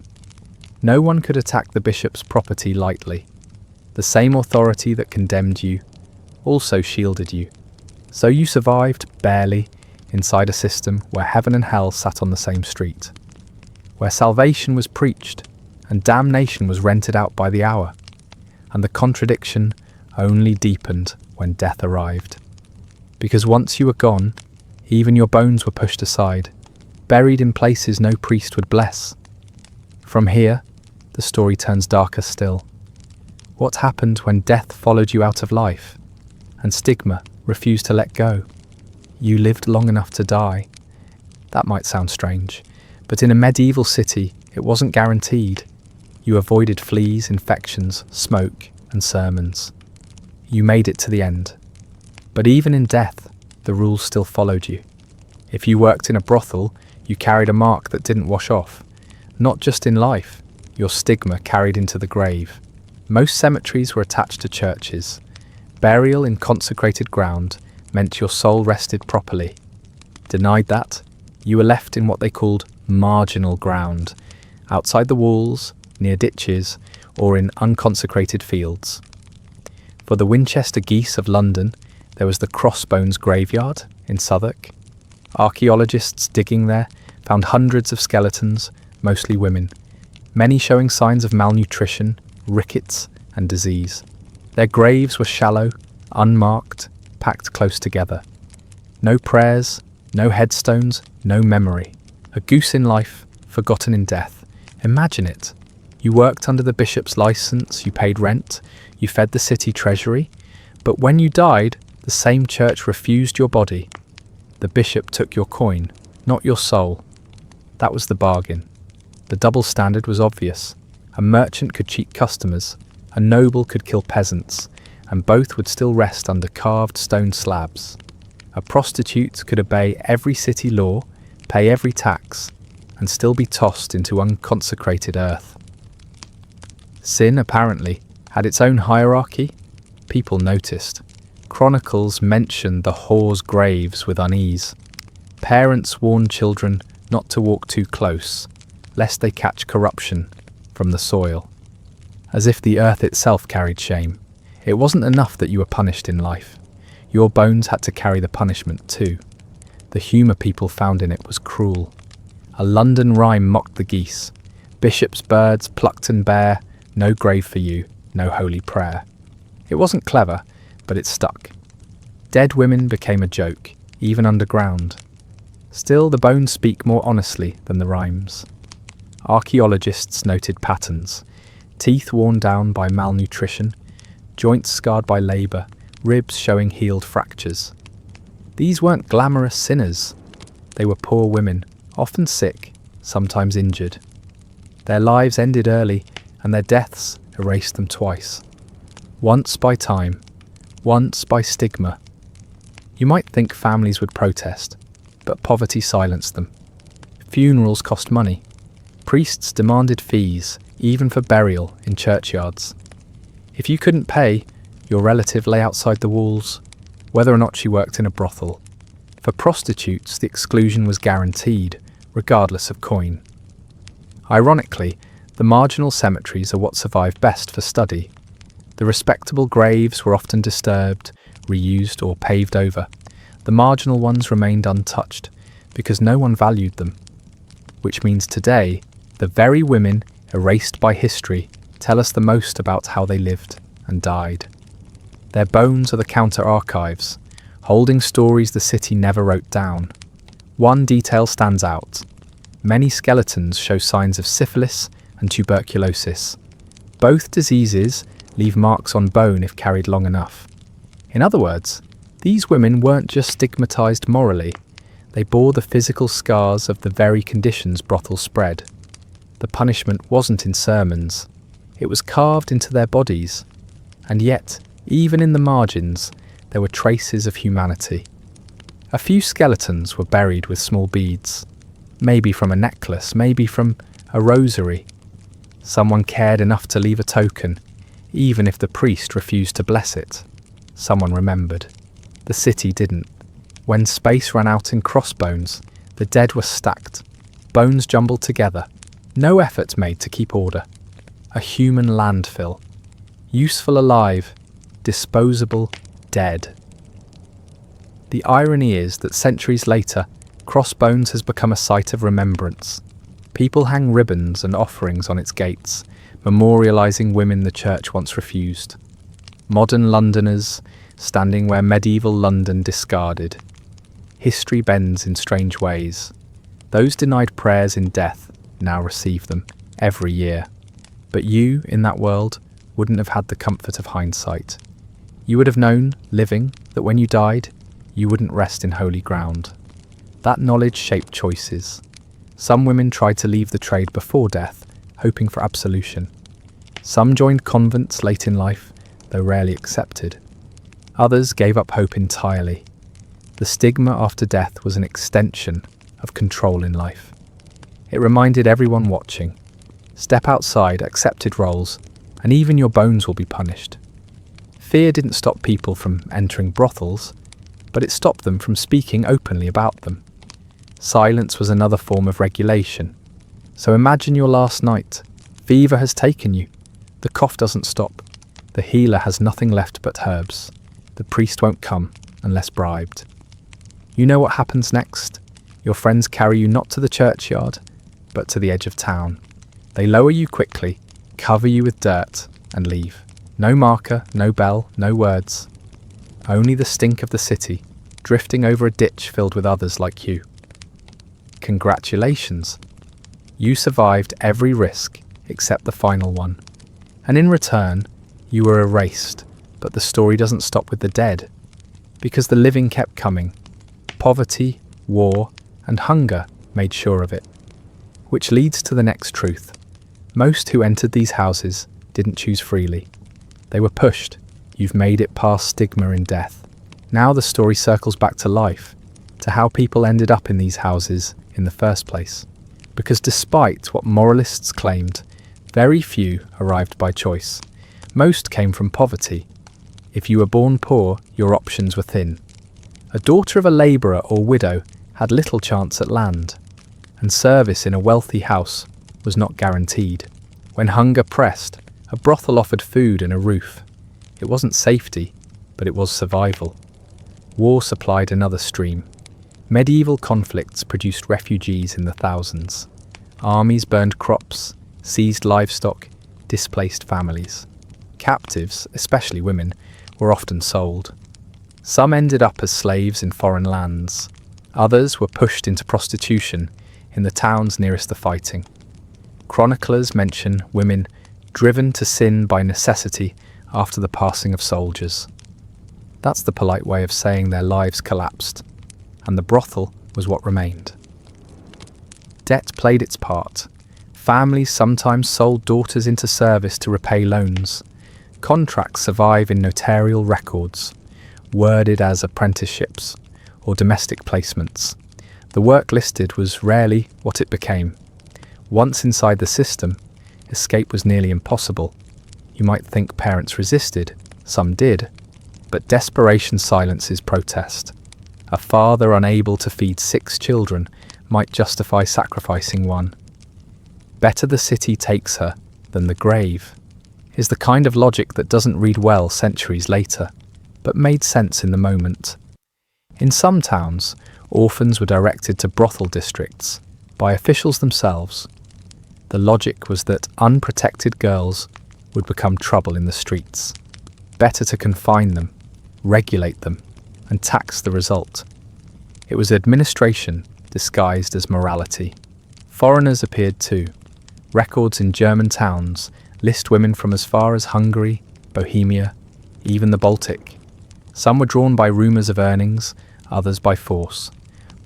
No one could attack the bishop's property lightly. The same authority that condemned you also shielded you. So you survived, barely, inside a system where heaven and hell sat on the same street. Where salvation was preached, and damnation was rented out by the hour. And the contradiction only deepened when death arrived. Because once you were gone, even your bones were pushed aside, buried in places no priest would bless. From here, the story turns darker still. What happened when death followed you out of life, and stigma refused to let go? You lived long enough to die. That might sound strange, but in a medieval city, it wasn't guaranteed. You avoided fleas, infections, smoke, and sermons. You made it to the end. But even in death, the rules still followed you. If you worked in a brothel, you carried a mark that didn't wash off. Not just in life, your stigma carried into the grave. Most cemeteries were attached to churches. Burial in consecrated ground meant your soul rested properly. Denied that, you were left in what they called marginal ground, outside the walls, near ditches, or in unconsecrated fields. For the Winchester geese of London, there was the Crossbones graveyard in Southwark. Archaeologists digging there found hundreds of skeletons, mostly women, many showing signs of malnutrition, rickets, and disease. Their graves were shallow, unmarked, packed close together. No prayers, no headstones, no memory. A goose in life, forgotten in death. Imagine it. You worked under the bishop's license, you paid rent, you fed the city treasury, but when you died, the same church refused your body. The bishop took your coin, not your soul. That was the bargain. The double standard was obvious. A merchant could cheat customers, a noble could kill peasants, and both would still rest under carved stone slabs. A prostitute could obey every city law, pay every tax, and still be tossed into unconsecrated earth. Sin, apparently, had its own hierarchy. People noticed. Chronicles mentioned the whores' graves with unease. Parents warned children not to walk too close, lest they catch corruption from the soil. As if the earth itself carried shame. It wasn't enough that you were punished in life. Your bones had to carry the punishment too. The humour people found in it was cruel. A London rhyme mocked the geese. Bishop's birds plucked and bare, no grave for you, no holy prayer. It wasn't clever, but it stuck. Dead women became a joke, even underground. Still, the bones speak more honestly than the rhymes. Archaeologists noted patterns. Teeth worn down by malnutrition, joints scarred by labour, ribs showing healed fractures. These weren't glamorous sinners. They were poor women, often sick, sometimes injured. Their lives ended early, and their deaths erased them twice. Once by time, once by stigma. You might think families would protest, but poverty silenced them. Funerals cost money. Priests demanded fees, even for burial in churchyards. If you couldn't pay, your relative lay outside the walls, whether or not she worked in a brothel. For prostitutes, the exclusion was guaranteed, regardless of coin. Ironically, the marginal cemeteries are what survive best for study. The respectable graves were often disturbed, reused, or paved over. The marginal ones remained untouched, because no one valued them. Which means today, the very women erased by history tell us the most about how they lived and died. Their bones are the counter-archives, holding stories the city never wrote down. One detail stands out. Many skeletons show signs of syphilis and tuberculosis. Both diseases leave marks on bone if carried long enough. In other words, these women weren't just stigmatized morally, they bore the physical scars of the very conditions brothels spread. The punishment wasn't in sermons, it was carved into their bodies. And yet, even in the margins, there were traces of humanity. A few skeletons were buried with small beads, maybe from a necklace, maybe from a rosary. Someone cared enough to leave a token, even if the priest refused to bless it. Someone remembered. The city didn't. When space ran out in Crossbones, the dead were stacked, bones jumbled together, no effort made to keep order. A human landfill. Useful alive, disposable dead. The irony is that centuries later, Crossbones has become a site of remembrance. People hang ribbons and offerings on its gates, memorialising women the church once refused. Modern Londoners standing where medieval London discarded. History bends in strange ways. Those denied prayers in death now receive them every year. But you, in that world, wouldn't have had the comfort of hindsight. You would have known, living, that when you died, you wouldn't rest in holy ground. That knowledge shaped choices. Some women tried to leave the trade before death, hoping for absolution. Some joined convents late in life, though rarely accepted. Others gave up hope entirely. The stigma after death was an extension of control in life. It reminded everyone watching. Step outside accepted roles, and even your bones will be punished. Fear didn't stop people from entering brothels, but it stopped them from speaking openly about them. Silence was another form of regulation. So imagine your last night. Fever has taken you. The cough doesn't stop. The healer has nothing left but herbs. The priest won't come unless bribed. You know what happens next? Your friends carry you not to the churchyard, but to the edge of town. They lower you quickly, cover you with dirt, and leave. No marker, no bell, no words. Only the stink of the city, drifting over a ditch filled with others like you. Congratulations. You survived every risk except the final one. And in return, you were erased. But the story doesn't stop with the dead, because the living kept coming. Poverty, war, and hunger made sure of it. Which leads to the next truth. Most who entered these houses didn't choose freely. They were pushed. You've made it past stigma in death. Now the story circles back to life, to how people ended up in these houses in the first place. Because despite what moralists claimed, very few arrived by choice. Most came from poverty. If you were born poor, your options were thin. A daughter of a labourer or widow had little chance at land, and service in a wealthy house was not guaranteed. When hunger pressed, a brothel offered food and a roof. It wasn't safety, but it was survival. War supplied another stream. Medieval conflicts produced refugees in the thousands. Armies burned crops, seized livestock, displaced families. Captives, especially women, were often sold. Some ended up as slaves in foreign lands. Others were pushed into prostitution in the towns nearest the fighting. Chroniclers mention women driven to sin by necessity after the passing of soldiers. That's the polite way of saying their lives collapsed, and the brothel was what remained. Debt played its part. Families sometimes sold daughters into service to repay loans. Contracts survive in notarial records, worded as apprenticeships or domestic placements. The work listed was rarely what it became. Once inside the system, escape was nearly impossible. You might think parents resisted, some did, but desperation silences protest. A father unable to feed 6 children might justify sacrificing one. Better the city takes her than the grave is the kind of logic that doesn't read well centuries later, but made sense in the moment. In some towns, orphans were directed to brothel districts by officials themselves. The logic was that unprotected girls would become trouble in the streets. Better to confine them, regulate them, and tax the result. It was administration disguised as morality. Foreigners appeared too. Records in German towns list women from as far as Hungary, Bohemia, even the Baltic. Some were drawn by rumours of earnings, others by force.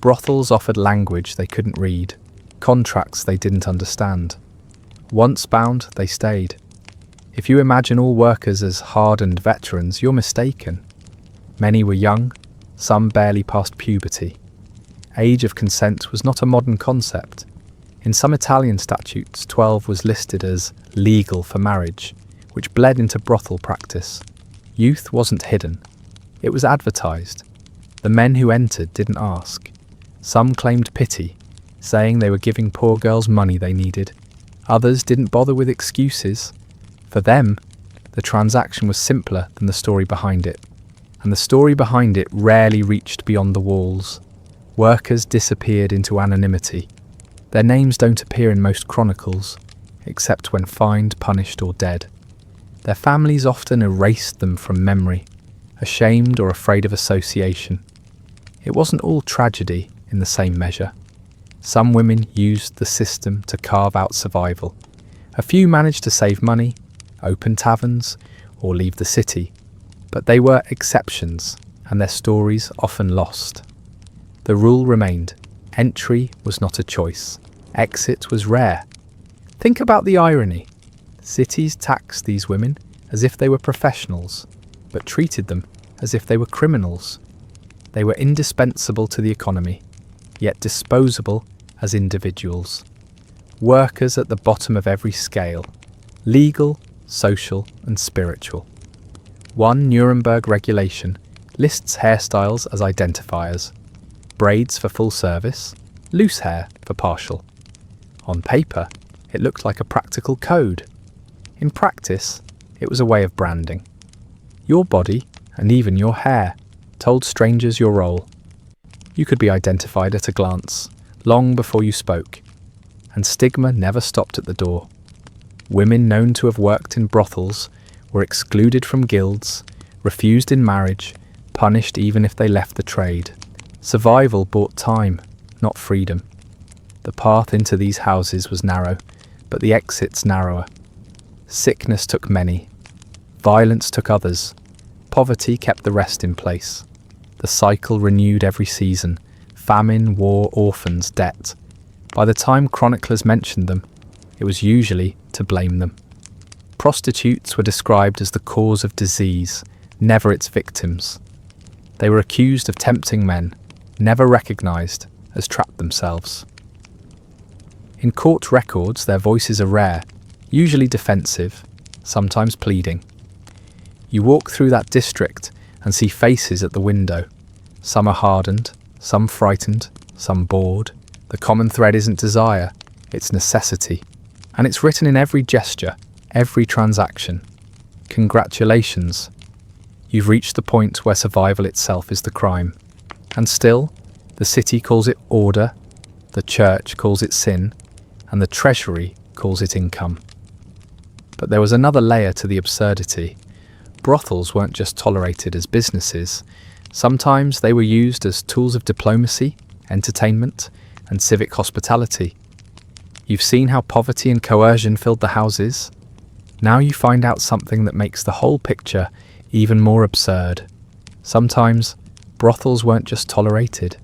Brothels offered language they couldn't read, contracts they didn't understand. Once bound, they stayed. If you imagine all workers as hardened veterans, you're mistaken. Many were young, some barely past puberty. Age of consent was not a modern concept. In some Italian statutes, 12 was listed as legal for marriage, which bled into brothel practice. Youth wasn't hidden. It was advertised. The men who entered didn't ask. Some claimed pity, saying they were giving poor girls money they needed. Others didn't bother with excuses. For them, the transaction was simpler than the story behind it. And the story behind it rarely reached beyond the walls. Workers disappeared into anonymity. Their names don't appear in most chronicles, except when fined, punished, or dead. Their families often erased them from memory, ashamed or afraid of association. It wasn't all tragedy in the same measure. Some women used the system to carve out survival. A few managed to save money, open taverns, or leave the city. But they were exceptions, and their stories often lost. The rule remained. Entry was not a choice. Exit was rare. Think about the irony. Cities taxed these women as if they were professionals, but treated them as if they were criminals. They were indispensable to the economy, yet disposable as individuals. Workers at the bottom of every scale. Legal, social, and spiritual. One Nuremberg regulation lists hairstyles as identifiers: braids for full service, loose hair for partial. On paper, it looked like a practical code. In practice, it was a way of branding. Your body, and even your hair, told strangers your role. You could be identified at a glance, long before you spoke, and stigma never stopped at the door. Women known to have worked in brothels were excluded from guilds, refused in marriage, punished even if they left the trade. Survival bought time, not freedom. The path into these houses was narrow, but the exits narrower. Sickness took many. Violence took others. Poverty kept the rest in place. The cycle renewed every season: famine, war, orphans, debt. By the time chroniclers mentioned them, it was usually to blame them. Prostitutes were described as the cause of disease, never its victims. They were accused of tempting men, never recognised as trapped themselves. In court records, their voices are rare, usually defensive, sometimes pleading. You walk through that district and see faces at the window. Some are hardened, some frightened, some bored. The common thread isn't desire, it's necessity. And it's written in every gesture, every transaction. Congratulations. You've reached the point where survival itself is the crime. And still, the city calls it order, the church calls it sin, and the treasury calls it income. But there was another layer to the absurdity. Brothels weren't just tolerated as businesses. Sometimes they were used as tools of diplomacy, entertainment, and civic hospitality. You've seen how poverty and coercion filled the houses. Now you find out something that makes the whole picture even more absurd. Sometimes, brothels weren't just tolerated.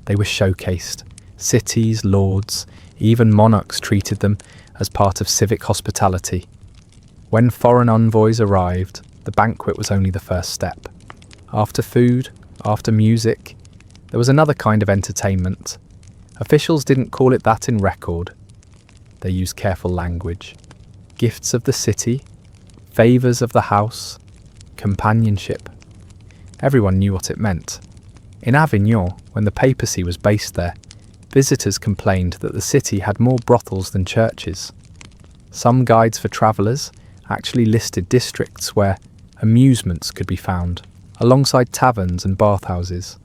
They were showcased. Cities, lords, even monarchs treated them as part of civic hospitality. When foreign envoys arrived, the banquet was only the first step. After food, after music, there was another kind of entertainment. Officials didn't call it that in record. They used careful language. Gifts of the city, favours of the house, companionship. Everyone knew what it meant. In Avignon, when the papacy was based there, visitors complained that the city had more brothels than churches. Some guides for travellers actually listed districts where amusements could be found, alongside taverns and bathhouses.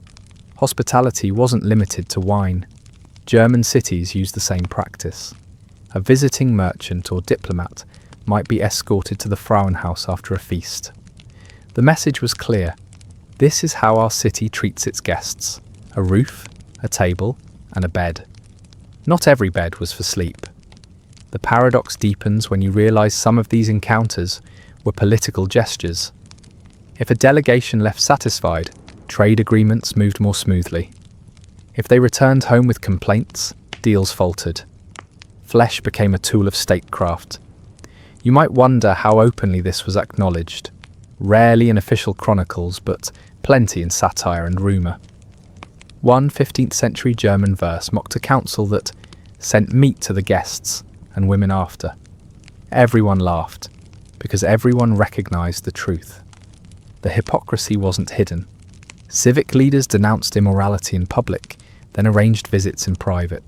Hospitality wasn't limited to wine. German cities used the same practice. A visiting merchant or diplomat might be escorted to the Frauenhaus after a feast. The message was clear. This is how our city treats its guests: a roof, a table, and a bed. Not every bed was for sleep. The paradox deepens when you realise some of these encounters were political gestures. If a delegation left satisfied, trade agreements moved more smoothly. If they returned home with complaints, deals faltered. Flesh became a tool of statecraft. You might wonder how openly this was acknowledged. Rarely in official chronicles, but plenty in satire and rumour. One 15th century German verse mocked a council that sent meat to the guests and women after. Everyone laughed, because everyone recognised the truth. The hypocrisy wasn't hidden. Civic leaders denounced immorality in public, then arranged visits in private.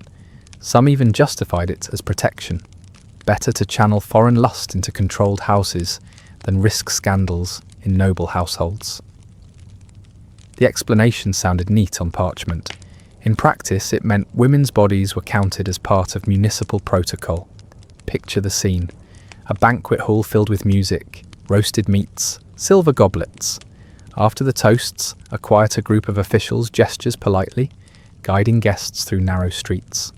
Some even justified it as protection. Better to channel foreign lust into controlled houses than risk scandals in noble households. The explanation sounded neat on parchment. In practice, it meant women's bodies were counted as part of municipal protocol. Picture the scene: a banquet hall filled with music, roasted meats, silver goblets. After the toasts, a quieter group of officials gestures politely, guiding guests through narrow streets.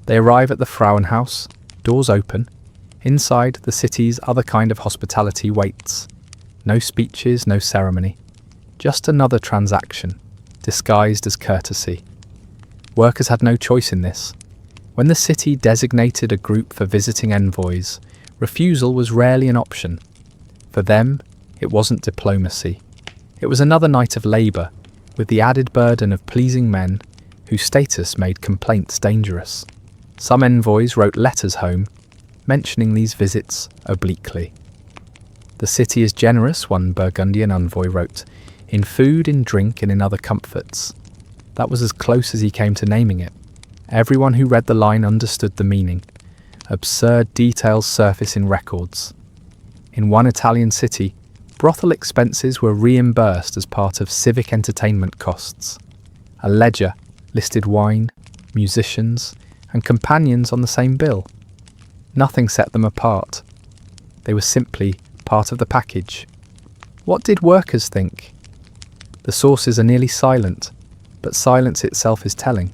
They arrive at the Frauenhaus, doors open. Inside, the city's other kind of hospitality waits. No speeches, no ceremony. Just another transaction, disguised as courtesy. Workers had no choice in this. When the city designated a group for visiting envoys, refusal was rarely an option. For them, it wasn't diplomacy. It was another night of labour, with the added burden of pleasing men whose status made complaints dangerous. Some envoys wrote letters home, mentioning these visits obliquely. The city is generous, one Burgundian envoy wrote, in food, in drink, and in other comforts. That was as close as he came to naming it. Everyone who read the line understood the meaning. Absurd details surface in records. In one Italian city, brothel expenses were reimbursed as part of civic entertainment costs. A ledger listed wine, musicians, and companions on the same bill. Nothing set them apart. They were simply part of the package. What did workers think? The sources are nearly silent, but silence itself is telling.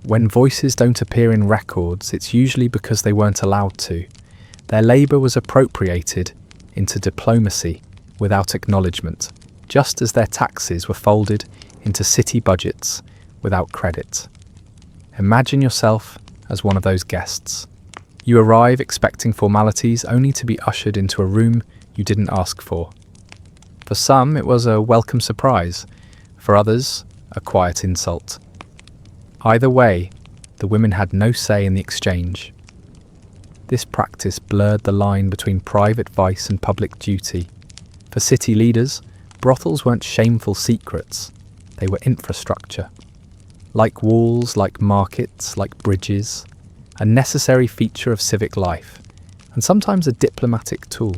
When voices don't appear in records, it's usually because they weren't allowed to. Their labour was appropriated into diplomacy without acknowledgement, just as their taxes were folded into city budgets without credit. Imagine yourself as one of those guests. You arrive expecting formalities only to be ushered into a room you didn't ask for. For some, it was a welcome surprise. For others, a quiet insult. Either way, the women had no say in the exchange. This practice blurred the line between private vice and public duty. For city leaders, brothels weren't shameful secrets. They were infrastructure. Like walls, like markets, like bridges, a necessary feature of civic life, and sometimes a diplomatic tool.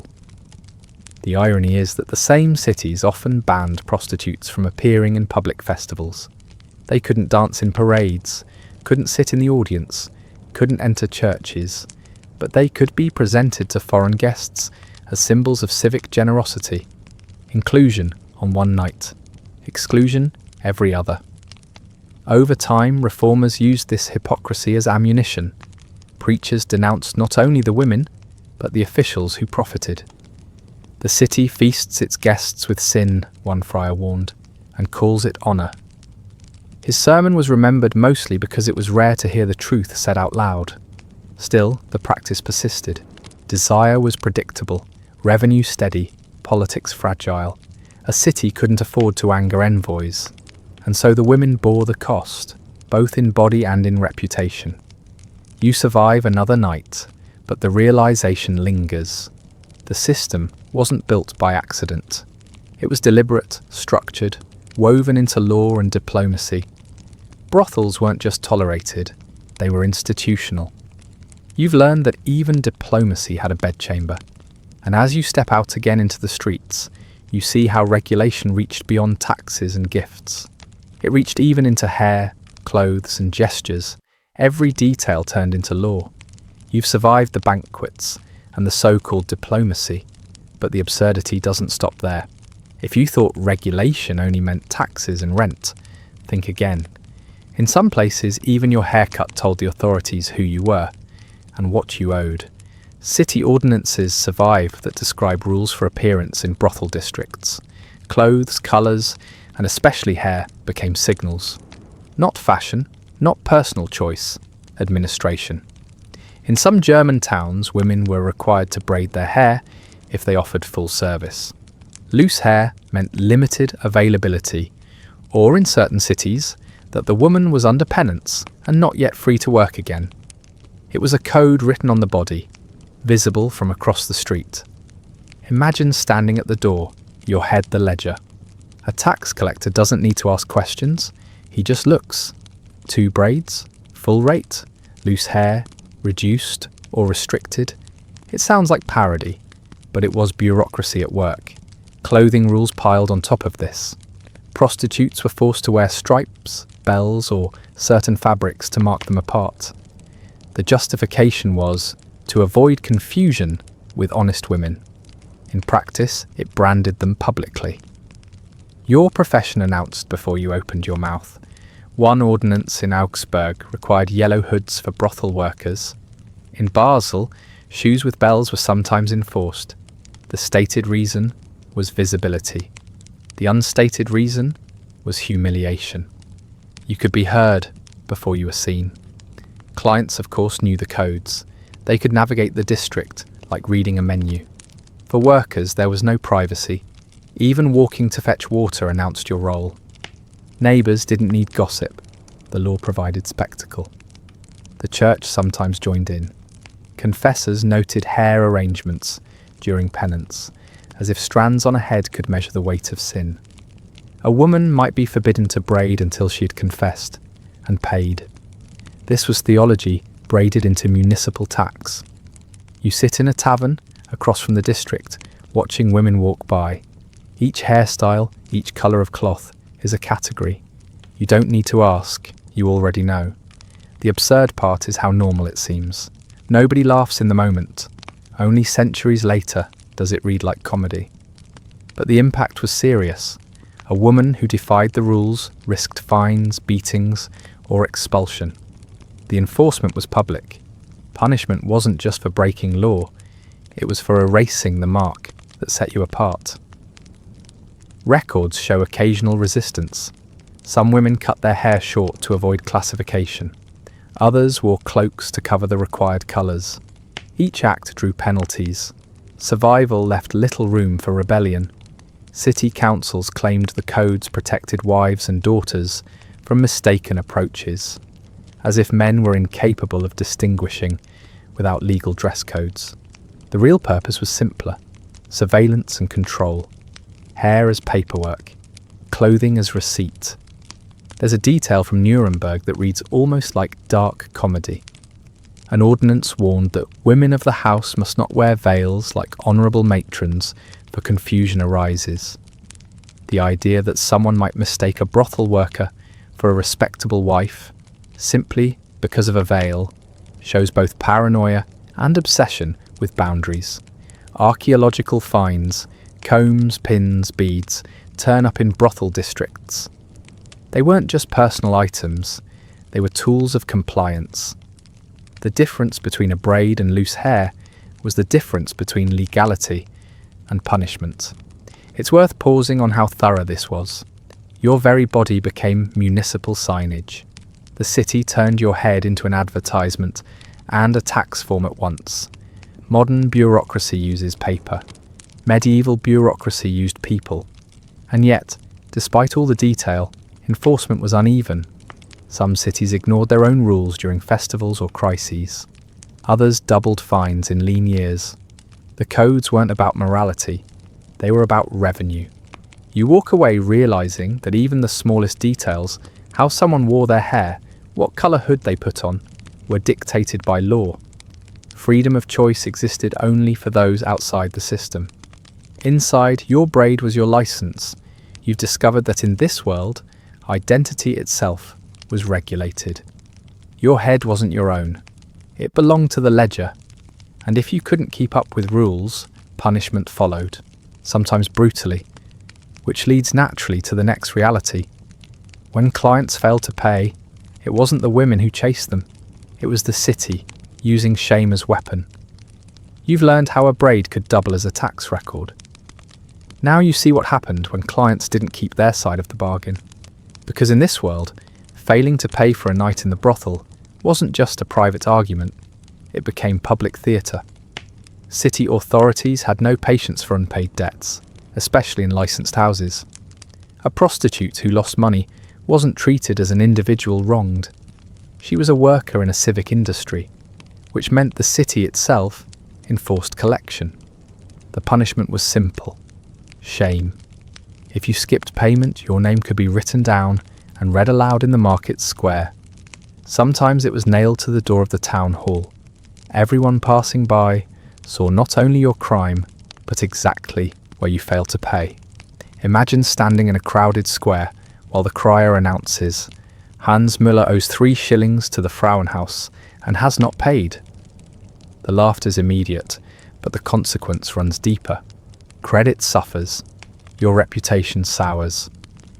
The irony is that the same cities often banned prostitutes from appearing in public festivals. They couldn't dance in parades, couldn't sit in the audience, couldn't enter churches, but they could be presented to foreign guests as symbols of civic generosity. Inclusion on one night, exclusion every other. Over time, reformers used this hypocrisy as ammunition. Preachers denounced not only the women, but the officials who profited. The city feasts its guests with sin, one friar warned, and calls it honour. His sermon was remembered mostly because it was rare to hear the truth said out loud. Still, the practice persisted. Desire was predictable, revenue steady, politics fragile. A city couldn't afford to anger envoys, and so the women bore the cost, both in body and in reputation. You survive another night, but the realization lingers. The system wasn't built by accident. It was deliberate, structured, woven into law and diplomacy. Brothels weren't just tolerated, they were institutional. You've learned that even diplomacy had a bedchamber, and as you step out again into the streets, you see how regulation reached beyond taxes and gifts. It reached even into hair, clothes, and gestures. Every detail turned into law. You've survived the banquets and the so-called diplomacy, but the absurdity doesn't stop there. If you thought regulation only meant taxes and rent, think again. In some places, even your haircut told the authorities who you were and what you owed. City ordinances survive that describe rules for appearance in brothel districts. Clothes, colours, and especially hair became signals. Not fashion, not personal choice, administration. In some German towns, women were required to braid their hair if they offered full service. Loose hair meant limited availability, or in certain cities, that the woman was under penance and not yet free to work again. It was a code written on the body, visible from across the street. Imagine standing at the door, your head the ledger. A tax collector doesn't need to ask questions, he just looks. 2 braids, full rate, loose hair, reduced or restricted. It sounds like parody, but it was bureaucracy at work. Clothing rules piled on top of this. Prostitutes were forced to wear stripes, bells, or certain fabrics to mark them apart. The justification was to avoid confusion with honest women. In practice, it branded them publicly. Your profession announced before you opened your mouth. One ordinance in Augsburg required yellow hoods for brothel workers. In Basel, shoes with bells were sometimes enforced. The stated reason was visibility. The unstated reason was humiliation. You could be heard before you were seen. Clients, of course, knew the codes. They could navigate the district like reading a menu. For workers, there was no privacy. Even walking to fetch water announced your role. Neighbours didn't need gossip. The law provided spectacle. The church sometimes joined in. Confessors noted hair arrangements during penance. as if strands on a head could measure the weight of sin. A woman might be forbidden to braid until she had confessed and paid. This was theology braided into municipal tax. You sit in a tavern across from the district, watching women walk by. Each hairstyle, each colour of cloth is a category. You don't need to ask, you already know. The absurd part is how normal it seems. Nobody laughs in the moment. Only centuries later does it read like comedy. But the impact was serious. A woman who defied the rules risked fines, beatings, or expulsion. The enforcement was public. Punishment wasn't just for breaking law, it was for erasing the mark that set you apart. Records show occasional resistance. Some women cut their hair short to avoid classification. Others wore cloaks to cover the required colours. Each act drew penalties. Survival left little room for rebellion. City councils claimed the codes protected wives and daughters from mistaken approaches, as if men were incapable of distinguishing without legal dress codes. The real purpose was simpler: surveillance and control. Hair as paperwork, clothing as receipt. There's a detail from Nuremberg that reads almost like dark comedy. An ordinance warned that women of the house must not wear veils like honourable matrons, for confusion arises. The idea that someone might mistake a brothel worker for a respectable wife, simply because of a veil, shows both paranoia and obsession with boundaries. Archaeological finds, combs, pins, beads, turn up in brothel districts. They weren't just personal items, they were tools of compliance. The difference between a braid and loose hair was the difference between legality and punishment. It's worth pausing on how thorough this was. Your very body became municipal signage. The city turned your head into an advertisement and a tax form at once. Modern bureaucracy uses paper. Medieval bureaucracy used people. And yet, despite all the detail, enforcement was uneven. Some cities ignored their own rules during festivals or crises. Others doubled fines in lean years. The codes weren't about morality, they were about revenue. You walk away realizing that even the smallest details, how someone wore their hair, what colour hood they put on, were dictated by law. Freedom of choice existed only for those outside the system. Inside, your braid was your license. You've discovered that in this world, identity itself was regulated. Your head wasn't your own. It belonged to the ledger. And if you couldn't keep up with rules, punishment followed, sometimes brutally, which leads naturally to the next reality. When clients failed to pay, it wasn't the women who chased them. It was the city, using shame as weapon. You've learned how a braid could double as a tax record. Now you see what happened when clients didn't keep their side of the bargain. Because in this world, failing to pay for a night in the brothel wasn't just a private argument, it became public theatre. City authorities had no patience for unpaid debts, especially in licensed houses. A prostitute who lost money wasn't treated as an individual wronged. She was a worker in a civic industry, which meant the city itself enforced collection. The punishment was simple: shame. If you skipped payment, your name could be written down and read aloud in the market square. Sometimes it was nailed to the door of the town hall. Everyone passing by saw not only your crime, but exactly where you failed to pay. Imagine standing in a crowded square while the crier announces, "Hans Müller owes 3 shillings to the Frauenhaus and has not paid." The laughter's immediate, but the consequence runs deeper. Credit suffers. Your reputation sours.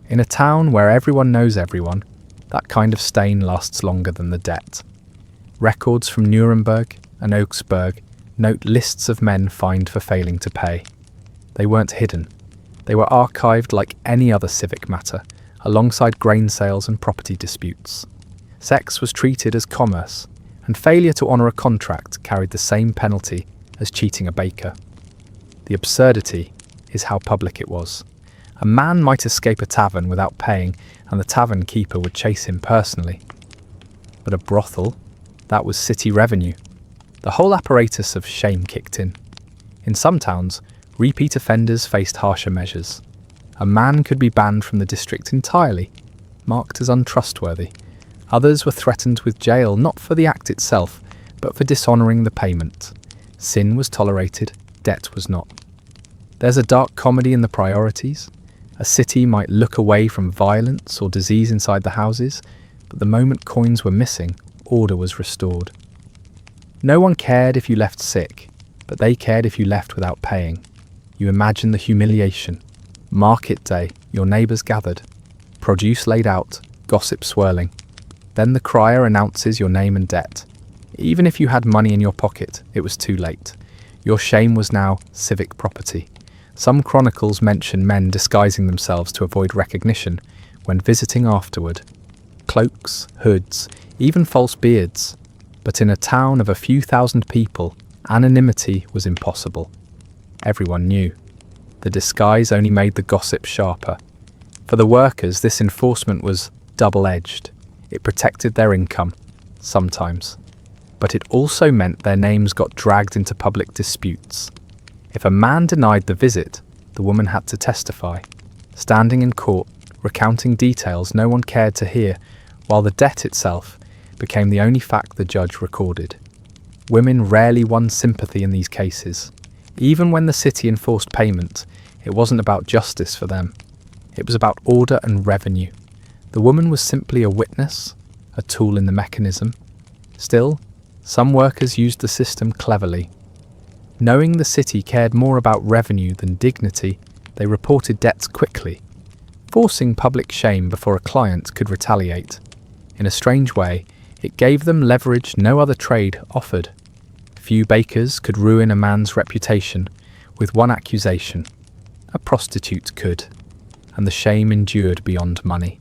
In a town where everyone knows everyone, that kind of stain lasts longer than the debt. Records from Nuremberg and Augsburg note lists of men fined for failing to pay. They weren't hidden. They were archived like any other civic matter, alongside grain sales and property disputes. Sex was treated as commerce, and failure to honour a contract carried the same penalty as cheating a baker. The absurdity is how public it was. A man might escape a tavern without paying, and the tavern keeper would chase him personally. But a brothel, that was city revenue. The whole apparatus of shame kicked in. In some towns, Repeat offenders faced harsher measures. A man could be banned from the district entirely, marked as untrustworthy. Others were threatened with jail not for the act itself, but for dishonouring the payment. Sin was tolerated, debt was not. There's a dark comedy in the priorities. A city might look away from violence or disease inside the houses, but the moment coins were missing, order was restored. No one cared if you left sick, but they cared if you left without paying. You imagine the humiliation. Market day, your neighbours gathered. Produce laid out, gossip swirling. Then the crier announces your name and debt. Even if you had money in your pocket, it was too late. Your shame was now civic property. Some chronicles mention men disguising themselves to avoid recognition when visiting afterward. Cloaks, hoods, even false beards. But in a town of a few thousand people, anonymity was impossible. Everyone knew. The disguise only made the gossip sharper. For the workers, this enforcement was double-edged. It protected their income, sometimes. But it also meant their names got dragged into public disputes. If a man denied the visit, the woman had to testify, standing in court, recounting details no one cared to hear, while the debt itself became the only fact the judge recorded. Women rarely won sympathy in these cases. Even when the city enforced payment, it wasn't about justice for them. It was about order and revenue. The woman was simply a witness, a tool in the mechanism. Still, some workers used the system cleverly. Knowing the city cared more about revenue than dignity, they reported debts quickly, forcing public shame before a client could retaliate. In a strange way, it gave them leverage no other trade offered. Few bakers could ruin a man's reputation with one accusation. A prostitute could, and the shame endured beyond money.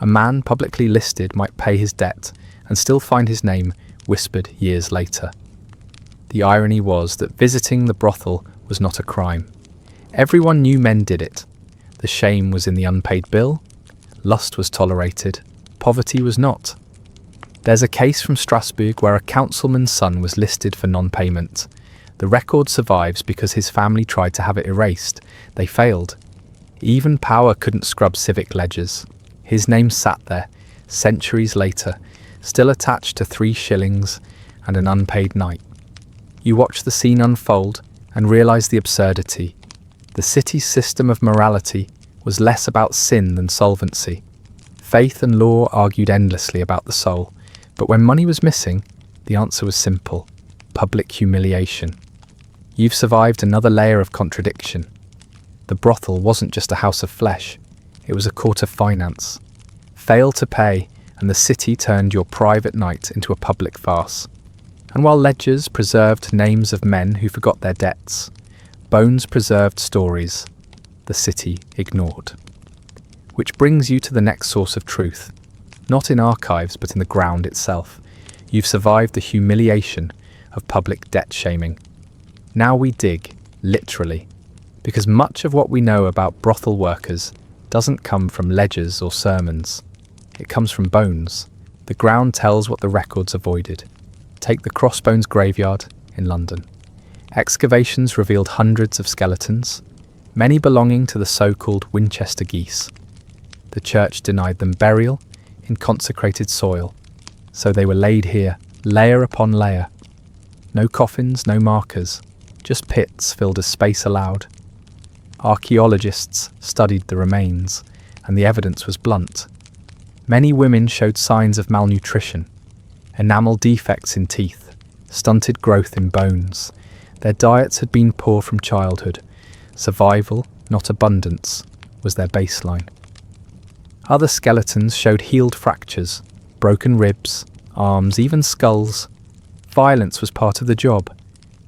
A man publicly listed might pay his debt and still find his name whispered years later. The irony was that visiting the brothel was not a crime. Everyone knew men did it. The shame was in the unpaid bill. Lust was tolerated. Poverty was not. There's a case from Strasbourg where a councilman's son was listed for non-payment. The record survives because his family tried to have it erased. They failed. Even power couldn't scrub civic ledgers. His name sat there, centuries later, still attached to 3 shillings and an unpaid night. You watch the scene unfold and realise the absurdity. The city's system of morality was less about sin than solvency. Faith and law argued endlessly about the soul, but when money was missing, the answer was simple: public humiliation. You've survived another layer of contradiction. The brothel wasn't just a house of flesh, it was a court of finance. Fail to pay, and the city turned your private night into a public farce. And while ledgers preserved names of men who forgot their debts, bones preserved stories the city ignored. Which brings you to the next source of truth. Not in archives, but in the ground itself. You've survived the humiliation of public debt shaming. Now we dig, literally, because much of what we know about brothel workers doesn't come from ledgers or sermons. It comes from bones. The ground tells what the records avoided. Take the Crossbones graveyard in London. Excavations revealed hundreds of skeletons, many belonging to the so-called Winchester geese. The church denied them burial in consecrated soil, so they were laid here, layer upon layer. No coffins, no markers, just pits filled as space allowed. Archaeologists studied the remains, and the evidence was blunt. Many women showed signs of malnutrition, enamel defects in teeth, stunted growth in bones. Their diets had been poor from childhood. Survival, not abundance, was their baseline. Other skeletons showed healed fractures, broken ribs, arms, even skulls. Violence was part of the job,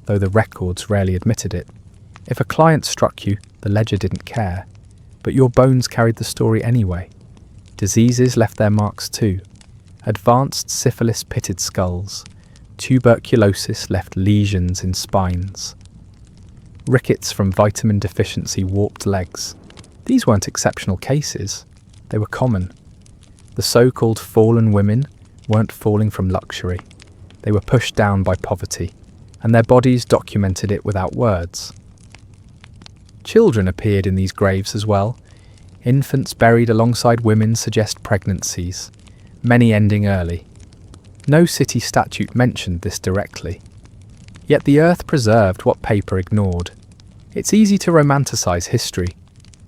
though the records rarely admitted it. If a client struck you, the ledger didn't care, but your bones carried the story anyway. Diseases left their marks too. Advanced syphilis pitted skulls. Tuberculosis left lesions in spines. Rickets from vitamin deficiency warped legs. These weren't exceptional cases. They were common. The so-called fallen women weren't falling from luxury. They were pushed down by poverty, and their bodies documented it without words. Children appeared in these graves as well. Infants buried alongside women suggest pregnancies, many ending early. No city statute mentioned this directly. Yet the earth preserved what paper ignored. It's easy to romanticize history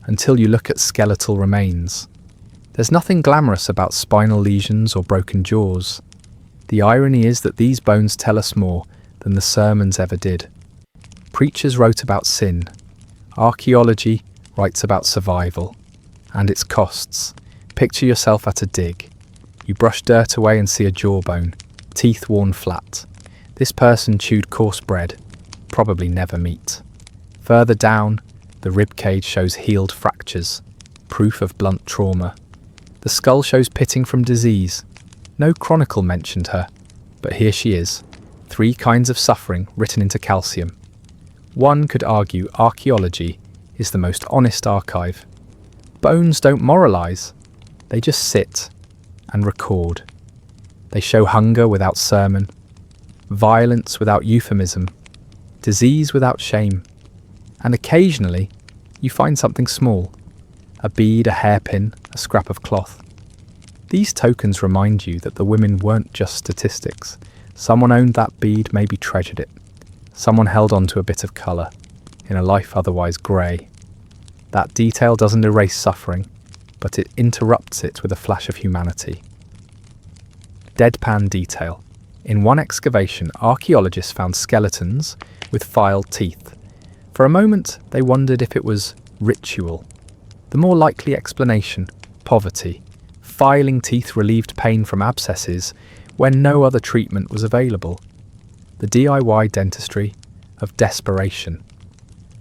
until you look at skeletal remains. There's nothing glamorous about spinal lesions or broken jaws. The irony is that these bones tell us more than the sermons ever did. Preachers wrote about sin. Archaeology writes about survival and its costs. Picture yourself at a dig. You brush dirt away and see a jawbone, teeth worn flat. This person chewed coarse bread, probably never meat. Further down, the rib cage shows healed fractures, proof of blunt trauma. The skull shows pitting from disease. No chronicle mentioned her, but here she is. 3 kinds of suffering written into calcium. One could argue archaeology is the most honest archive. Bones don't moralize, they just sit and record. They show hunger without sermon, violence without euphemism, disease without shame. And occasionally, you find something small, a bead, a hairpin, a scrap of cloth. These tokens remind you that the women weren't just statistics. Someone owned that bead, maybe treasured it. Someone held on to a bit of colour, in a life otherwise grey. That detail doesn't erase suffering, but it interrupts it with a flash of humanity. Deadpan detail. In one excavation, archaeologists found skeletons with filed teeth. For a moment, they wondered if it was ritual. The more likely explanation, poverty. Filing teeth relieved pain from abscesses when no other treatment was available. The DIY dentistry of desperation.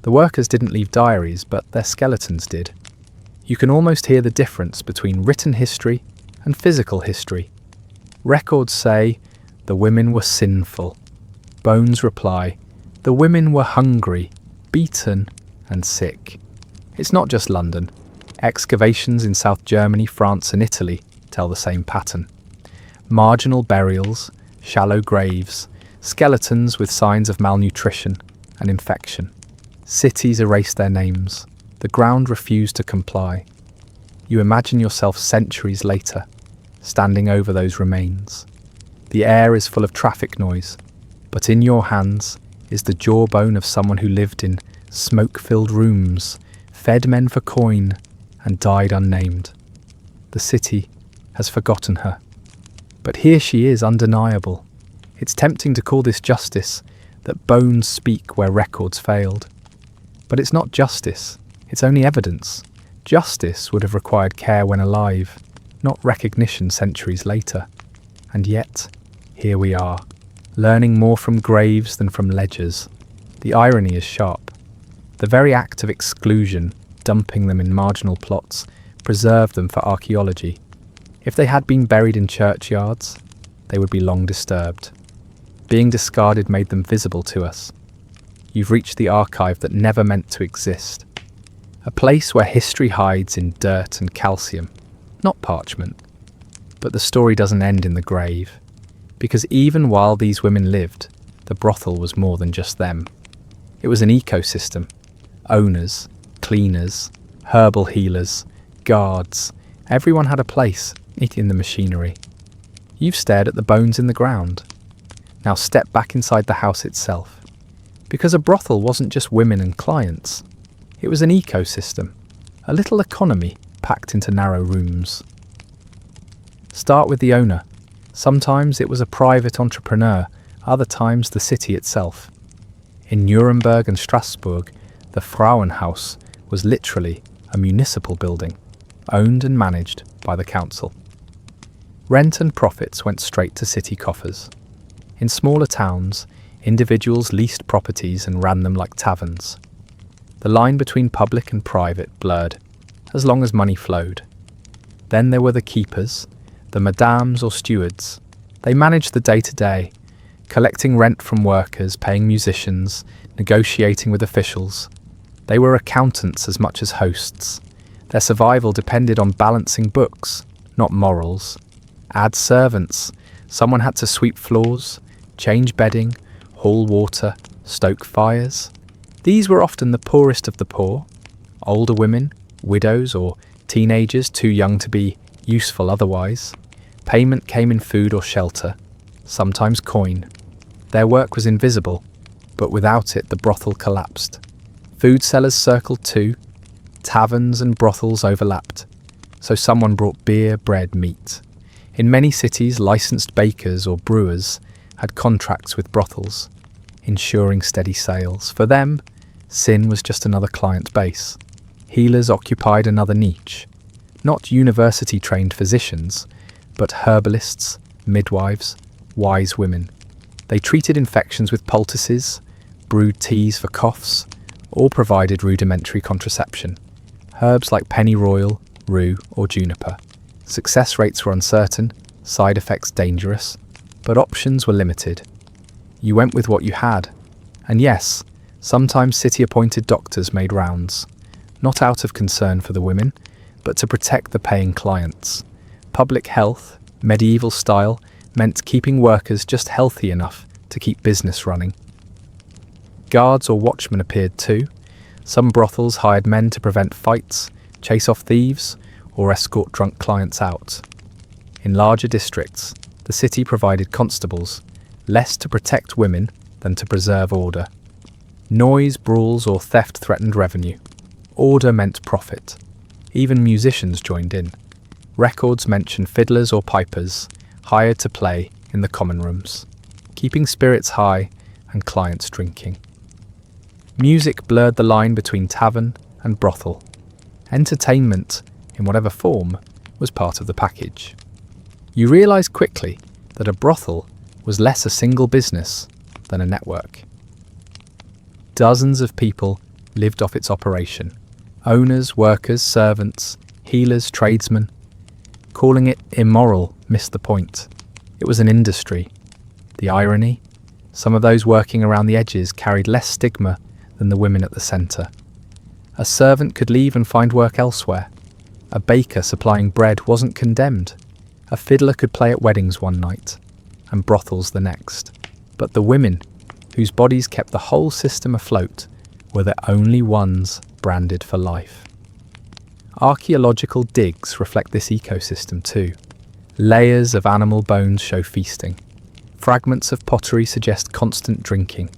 The workers didn't leave diaries, but their skeletons did. You can almost hear the difference between written history and physical history. Records say, the women were sinful. Bones reply, the women were hungry, beaten, and sick. It's not just London. Excavations in South Germany, France, and Italy tell the same pattern. Marginal burials, shallow graves, skeletons with signs of malnutrition and infection. Cities erased their names. The ground refused to comply. You imagine yourself centuries later, standing over those remains. The air is full of traffic noise, but in your hands is the jawbone of someone who lived in smoke-filled rooms, fed men for coin, and died unnamed. The city has forgotten her. But here she is, undeniable. It's tempting to call this justice, that bones speak where records failed. But it's not justice, it's only evidence. Justice would have required care when alive, not recognition centuries later. And yet, here we are, learning more from graves than from ledgers. The irony is sharp. The very act of exclusion, dumping them in marginal plots, preserved them for archaeology. If they had been buried in churchyards, they would be long disturbed. Being discarded made them visible to us. You've reached the archive that never meant to exist. A place where history hides in dirt and calcium, not parchment. But the story doesn't end in the grave. Because even while these women lived, the brothel was more than just them. It was an ecosystem. Owners, cleaners, herbal healers, guards. Everyone had a place in the machinery. You've stared at the bones in the ground. Now step back inside the house itself. Because a brothel wasn't just women and clients. It was an ecosystem, a little economy packed into narrow rooms. Start with the owner. Sometimes it was a private entrepreneur, other times the city itself. In Nuremberg and Strasbourg, the Frauenhaus was literally a municipal building, owned and managed by the council. Rent and profits went straight to city coffers. In smaller towns, individuals leased properties and ran them like taverns. The line between public and private blurred, as long as money flowed. Then there were the keepers, the madames or stewards. They managed the day-to-day, collecting rent from workers, paying musicians, negotiating with officials. They were accountants as much as hosts. Their survival depended on balancing books, not morals. Add servants. Someone had to sweep floors, change bedding, haul water, stoke fires. These were often the poorest of the poor, older women, widows, or teenagers too young to be useful otherwise. Payment came in food or shelter, sometimes coin. Their work was invisible, but without it the brothel collapsed. Food sellers circled too, taverns and brothels overlapped, so someone brought beer, bread, meat. In many cities, licensed bakers or brewers had contracts with brothels, ensuring steady sales. For them, sin was just another client base. Healers occupied another niche. Not university-trained physicians, but herbalists, midwives, wise women. They treated infections with poultices, brewed teas for coughs, or provided rudimentary contraception. Herbs like pennyroyal, rue, or juniper. Success rates were uncertain, side effects dangerous, but options were limited. You went with what you had. And yes, sometimes city-appointed doctors made rounds, not out of concern for the women, but to protect the paying clients. Public health, medieval style, meant keeping workers just healthy enough to keep business running. Guards or watchmen appeared too. Some brothels hired men to prevent fights, chase off thieves, or escort drunk clients out. In larger districts, the city provided constables, less to protect women than to preserve order. Noise, brawls, or theft threatened revenue. Order meant profit. Even musicians joined in. Records mention fiddlers or pipers, hired to play in the common rooms, keeping spirits high and clients drinking. Music blurred the line between tavern and brothel. Entertainment, in whatever form, was part of the package. You realised quickly that a brothel was less a single business than a network. Dozens of people lived off its operation. Owners, workers, servants, healers, tradesmen. Calling it immoral missed the point. It was an industry. The irony? Some of those working around the edges carried less stigma than the women at the centre. A servant could leave and find work elsewhere. A baker supplying bread wasn't condemned. A fiddler could play at weddings one night, and brothels the next. But the women, whose bodies kept the whole system afloat, were the only ones branded for life. Archaeological digs reflect this ecosystem too. Layers of animal bones show feasting. Fragments of pottery suggest constant drinking.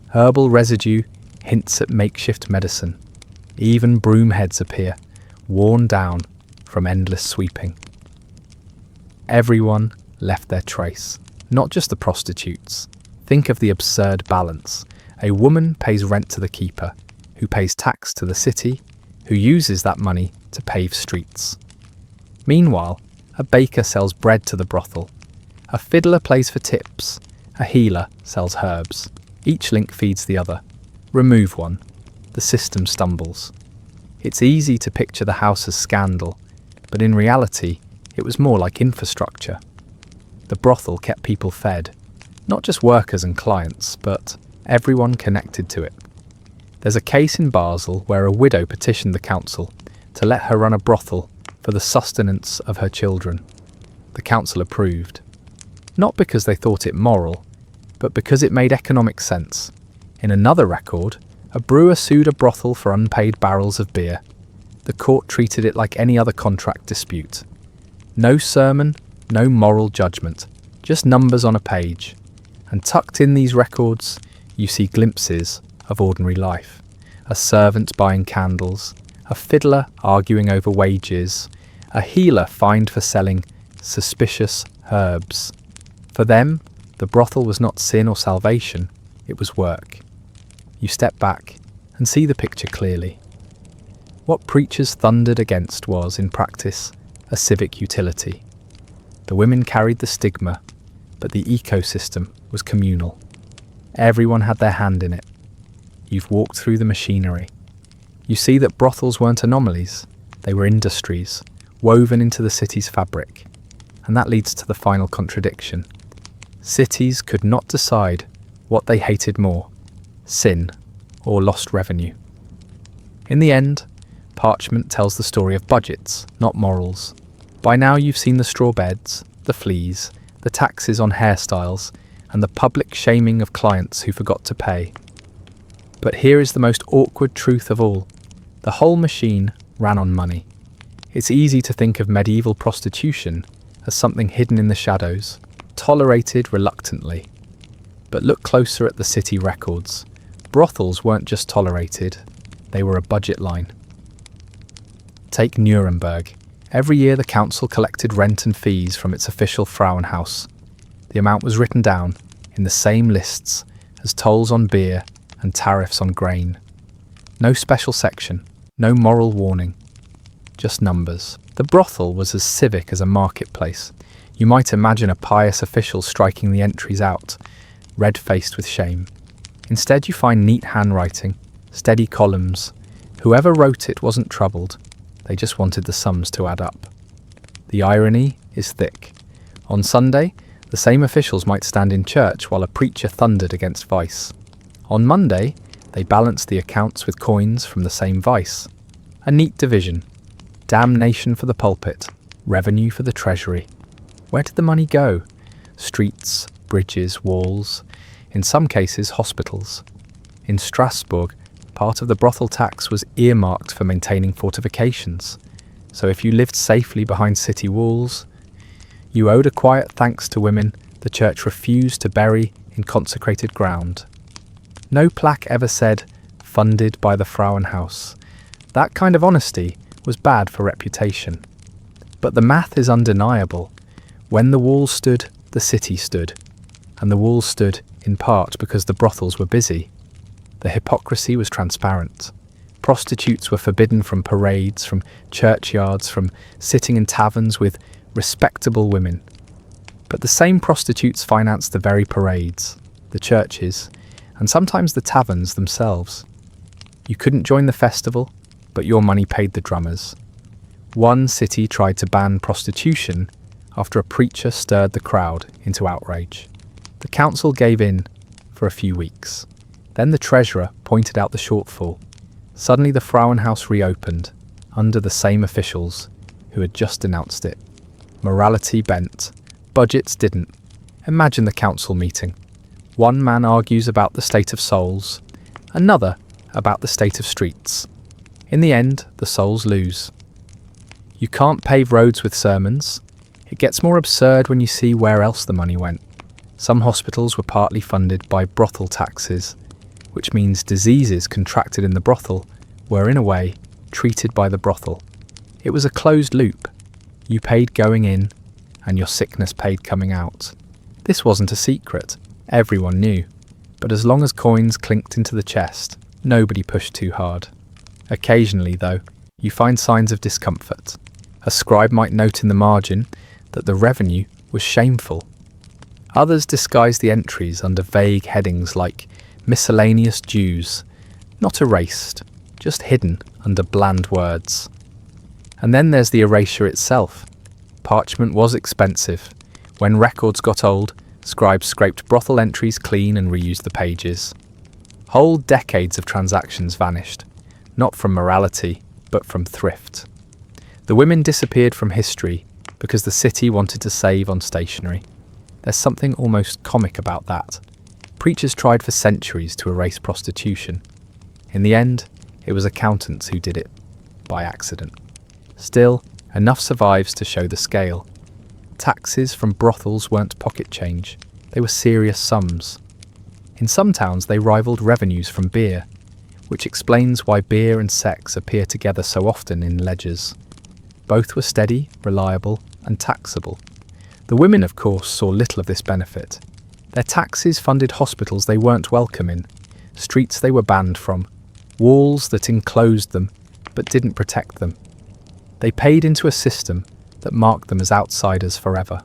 Herbal residue hints at makeshift medicine. Even broom heads appear, worn down from endless sweeping. Everyone left their trace, not just the prostitutes. Think of the absurd balance. A woman pays rent to the keeper, who pays tax to the city, who uses that money to pave streets. Meanwhile, a baker sells bread to the brothel. A fiddler plays for tips. A healer sells herbs. Each link feeds the other. Remove one. The system stumbles. It's easy to picture the house as scandal, but in reality, it was more like infrastructure. The brothel kept people fed, not just workers and clients, but everyone connected to it. There's a case in Basel where a widow petitioned the council to let her run a brothel for the sustenance of her children. The council approved, not because they thought it moral, but because it made economic sense. In another record, a brewer sued a brothel for unpaid barrels of beer. The court treated it like any other contract dispute. No sermon, no moral judgment, just numbers on a page. And tucked in these records, you see glimpses of ordinary life. A servant buying candles, a fiddler arguing over wages, a healer fined for selling suspicious herbs. For them, the brothel was not sin or salvation, it was work. You step back and see the picture clearly. What preachers thundered against was, in practice, a civic utility. The women carried the stigma, but the ecosystem was communal. Everyone had their hand in it. You've walked through the machinery. You see that brothels weren't anomalies, they were industries, woven into the city's fabric. And that leads to the final contradiction. Cities could not decide what they hated more, sin or lost revenue. In the end, parchment tells the story of budgets, not morals. By now you've seen the straw beds, the fleas, the taxes on hairstyles, and the public shaming of clients who forgot to pay. But here is the most awkward truth of all. The whole machine ran on money. It's easy to think of medieval prostitution as something hidden in the shadows, tolerated reluctantly. But look closer at the city records. Brothels weren't just tolerated, they were a budget line. Take Nuremberg. Every year the council collected rent and fees from its official Frauenhaus. The amount was written down in the same lists as tolls on beer and tariffs on grain. No special section, no moral warning, just numbers. The brothel was as civic as a marketplace. You might imagine a pious official striking the entries out, red-faced with shame. Instead you find neat handwriting, steady columns. Whoever wrote it wasn't troubled. They just wanted the sums to add up. The irony is thick. On Sunday, the same officials might stand in church while a preacher thundered against vice. On Monday, they balanced the accounts with coins from the same vice. A neat division. Damnation for the pulpit, revenue for the treasury. Where did the money go? Streets, bridges, walls. In some cases, hospitals. In Strasbourg, part of the brothel tax was earmarked for maintaining fortifications. So if you lived safely behind city walls, you owed a quiet thanks to women the church refused to bury in consecrated ground. No plaque ever said, funded by the Frauenhaus. That kind of honesty was bad for reputation. But the math is undeniable. When the walls stood, the city stood. And the walls stood in part because the brothels were busy. The hypocrisy was transparent. Prostitutes were forbidden from parades, from churchyards, from sitting in taverns with respectable women. But the same prostitutes financed the very parades, the churches, and sometimes the taverns themselves. You couldn't join the festival, but your money paid the drummers. One city tried to ban prostitution after a preacher stirred the crowd into outrage. The council gave in for a few weeks. Then the treasurer pointed out the shortfall. Suddenly the Frauenhaus reopened, under the same officials who had just denounced it. Morality bent. Budgets didn't. Imagine the council meeting. One man argues about the state of souls, another about the state of streets. In the end, the souls lose. You can't pave roads with sermons. It gets more absurd when you see where else the money went. Some hospitals were partly funded by brothel taxes, which means diseases contracted in the brothel were, in a way, treated by the brothel. It was a closed loop. You paid going in, and your sickness paid coming out. This wasn't a secret. Everyone knew. But as long as coins clinked into the chest, nobody pushed too hard. Occasionally, though, you find signs of discomfort. A scribe might note in the margin that the revenue was shameful. Others disguised the entries under vague headings like miscellaneous dues, not erased, just hidden under bland words. And then there's the erasure itself. Parchment was expensive. When records got old, scribes scraped brothel entries clean and reused the pages. Whole decades of transactions vanished, not from morality, but from thrift. The women disappeared from history because the city wanted to save on stationery. There's something almost comic about that. Preachers tried for centuries to erase prostitution. In the end, it was accountants who did it, by accident. Still, enough survives to show the scale. Taxes from brothels weren't pocket change, they were serious sums. In some towns they rivaled revenues from beer, which explains why beer and sex appear together so often in ledgers. Both were steady, reliable, and taxable. The women, of course, saw little of this benefit. Their taxes funded hospitals they weren't welcome in, streets they were banned from, walls that enclosed them but didn't protect them. They paid into a system that marked them as outsiders forever.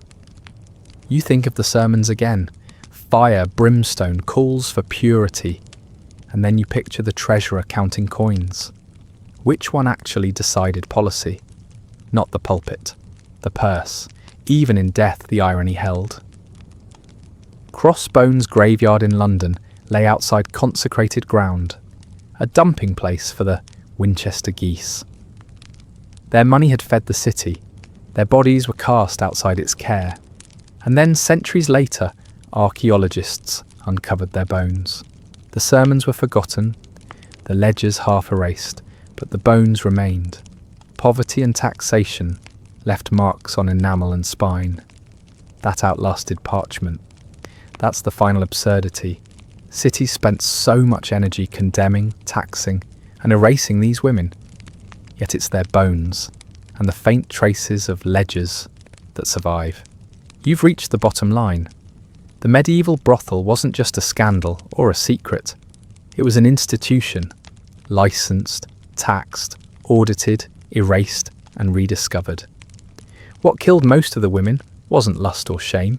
You think of the sermons again. Fire, brimstone, calls for purity. And then you picture the treasurer counting coins. Which one actually decided policy? Not the pulpit, the purse. Even in death the irony held. Crossbones Graveyard in London lay outside consecrated ground, a dumping place for the Winchester geese. Their money had fed the city, their bodies were cast outside its care, and then centuries later, archaeologists uncovered their bones. The sermons were forgotten, the ledgers half erased, but the bones remained. Poverty and taxation left marks on enamel and spine. That outlasted parchment. That's the final absurdity. Cities spent so much energy condemning, taxing, and erasing these women. Yet it's their bones, and the faint traces of ledgers that survive. You've reached the bottom line. The medieval brothel wasn't just a scandal or a secret. It was an institution, licensed, taxed, audited, erased, and rediscovered. What killed most of the women wasn't lust or shame.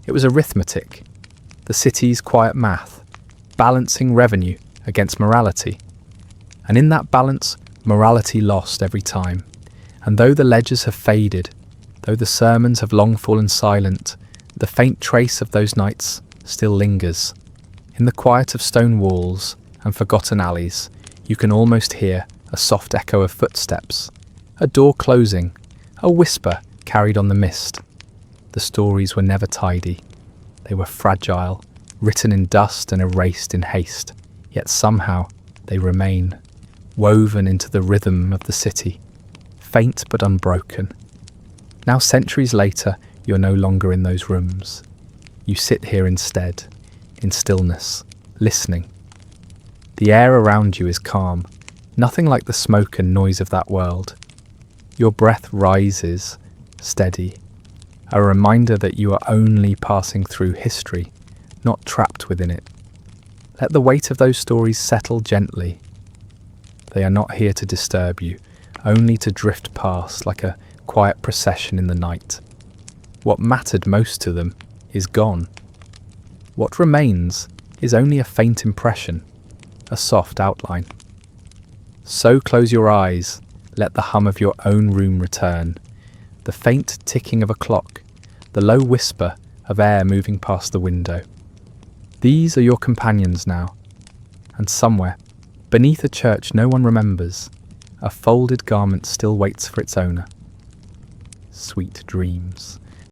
It was arithmetic, the city's quiet math, balancing revenue against morality. And in that balance, morality lost every time. And though the ledgers have faded, though the sermons have long fallen silent, the faint trace of those nights still lingers. In the quiet of stone walls and forgotten alleys, you can almost hear a soft echo of footsteps, a door closing, a whisper carried on the mist. The stories were never tidy. They were fragile, written in dust and erased in haste, yet somehow they remain, woven into the rhythm of the city, faint but unbroken. Now, centuries later, you're no longer in those rooms. You sit here instead, in stillness, listening. The air around you is calm, nothing like the smoke and noise of that world. Your breath rises, steady, a reminder that you are only passing through history, not trapped within it. Let the weight of those stories settle gently. They are not here to disturb you, only to drift past like a quiet procession in the night. What mattered most to them is gone. What remains is only a faint impression, a soft outline. So close your eyes, let the hum of your own room return, the faint ticking of a clock, the low whisper of air moving past the window. These are your companions now, and somewhere, beneath a church no one remembers, a folded garment still waits for its owner. Sweet dreams.